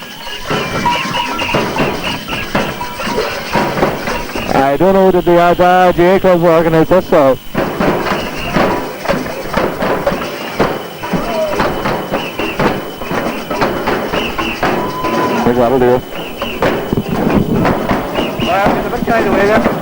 I don't know that the Ardara GAA club will organise this, so. Maybe that'll do it. Well, it's a bit kind of way there.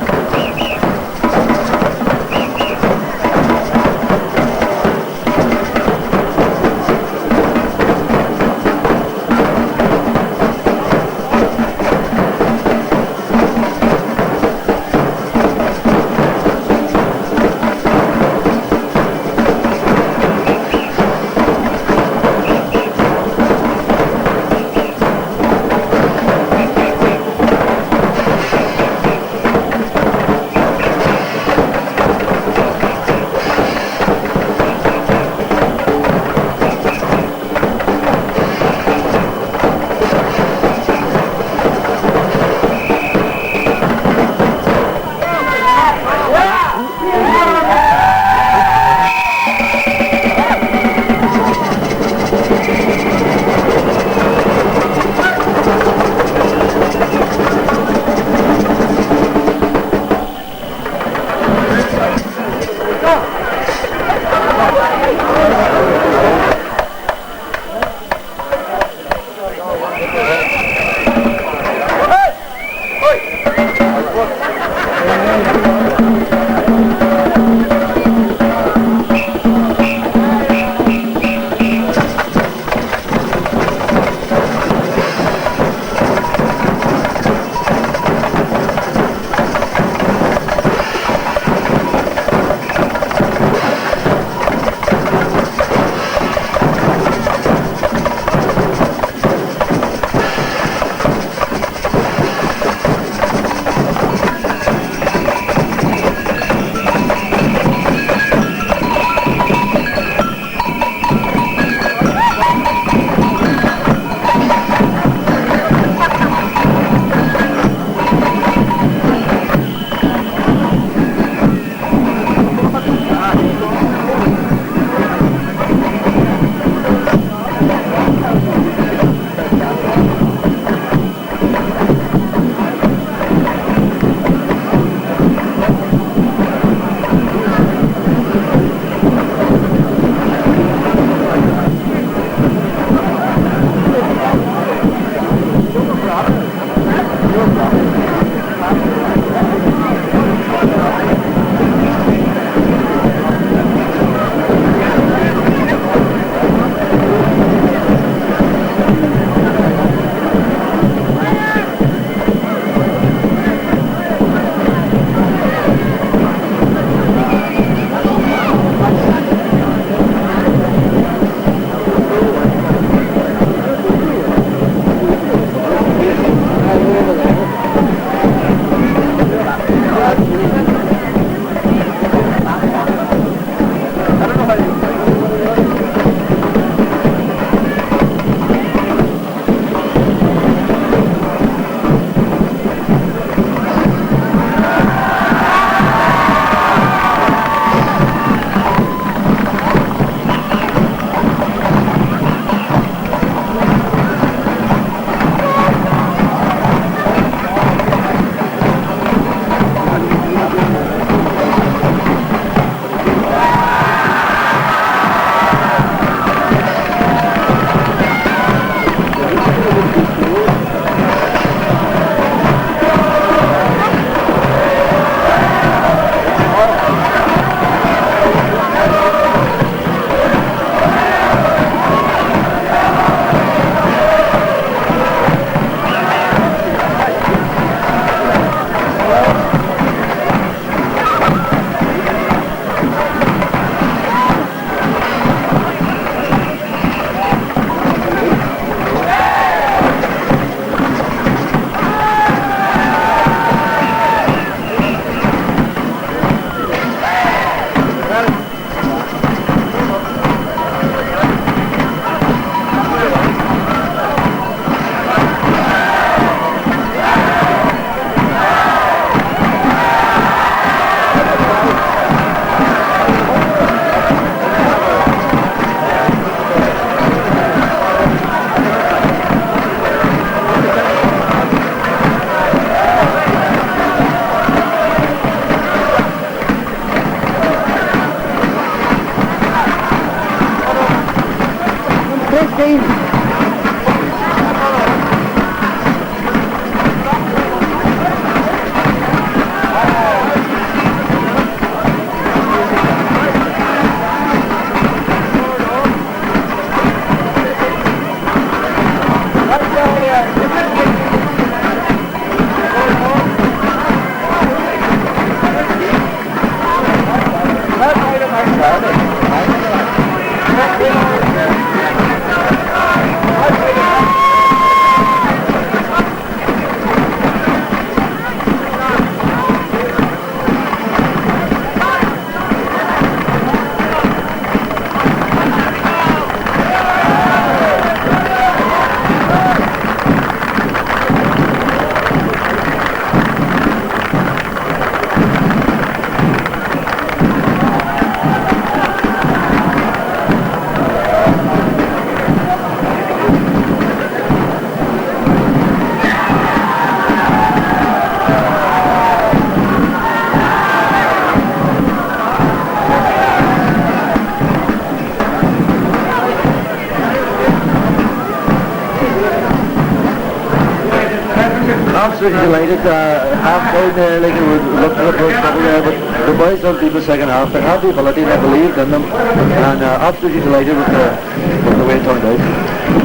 Absolutely delighted. Half time there, like it would look for the first couple there, but the boys don't do the second half. They had the ability, they believed in them, and absolutely delighted with the way it turned out.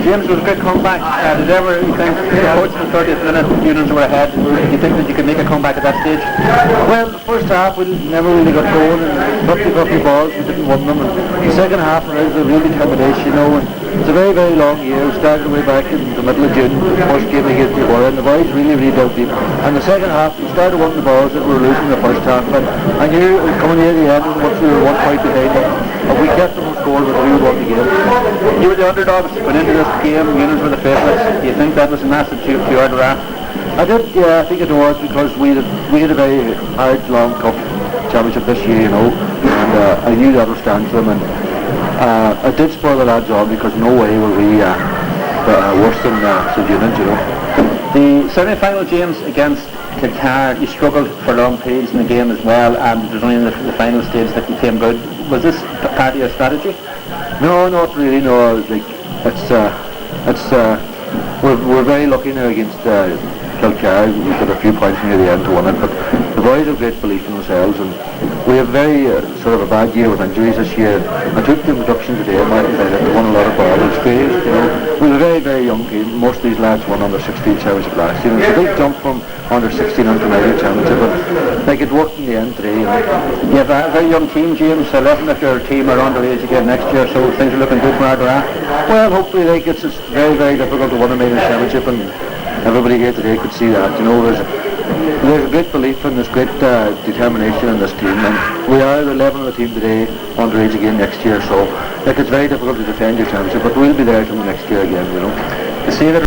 James, was a good comeback. Did ever you think, approaching the 30th minute, Eunans were ahead? Do you think that you could make a comeback at that stage? Well, the first half we never really got going, and 50-50 balls, we didn't win them. And the second half there was a real determination, you know. And it's a very, very long year. We started way back in the middle of June, the first game against the and the boys really dug deep. And the second half, we started winning the balls that we were losing in the first half. But I knew coming near the end, once we were 1 point behind them, if we kept them from scoring, we would won the game. You were the underdogs going into this game. Eunans were the favourites. Do you think that was a massive to Ardara? I did, yeah, I think it was, because we had a very hard, long, tough championship this year, you know, and I knew that would stand to them, and I did spoil the lads on, because no way were we worse than Eunans, you know. The semi-final, James, against Qatar, you struggled for long periods in the game as well, and it was only in the final stage that you came good. Was this part of your strategy? No, not really, no. Like, we're very lucky now against Qatar. We got a few points near the end to win it, but the boys have great belief in themselves, and we have very sort of a bad year with injuries this year. I took the induction today, and they won a lot of balls. It's great, you know. We have a very, very young team. Most of these lads won under 16 championship last year. It's a big jump from under 16 into major championship, but like it worked in the end today. You know. You have a very young team, James. 11 of your team are underage again next year, so things are looking good for Ardara. Well, hopefully, like it's very, very difficult to win a major championship, and everybody here today could see that. You know, there's a great belief and there's great determination in this team, and we are the 11 of the team today underage again next year, so like it's very difficult to defend your championship, but we'll be there till next year again, you know. To see that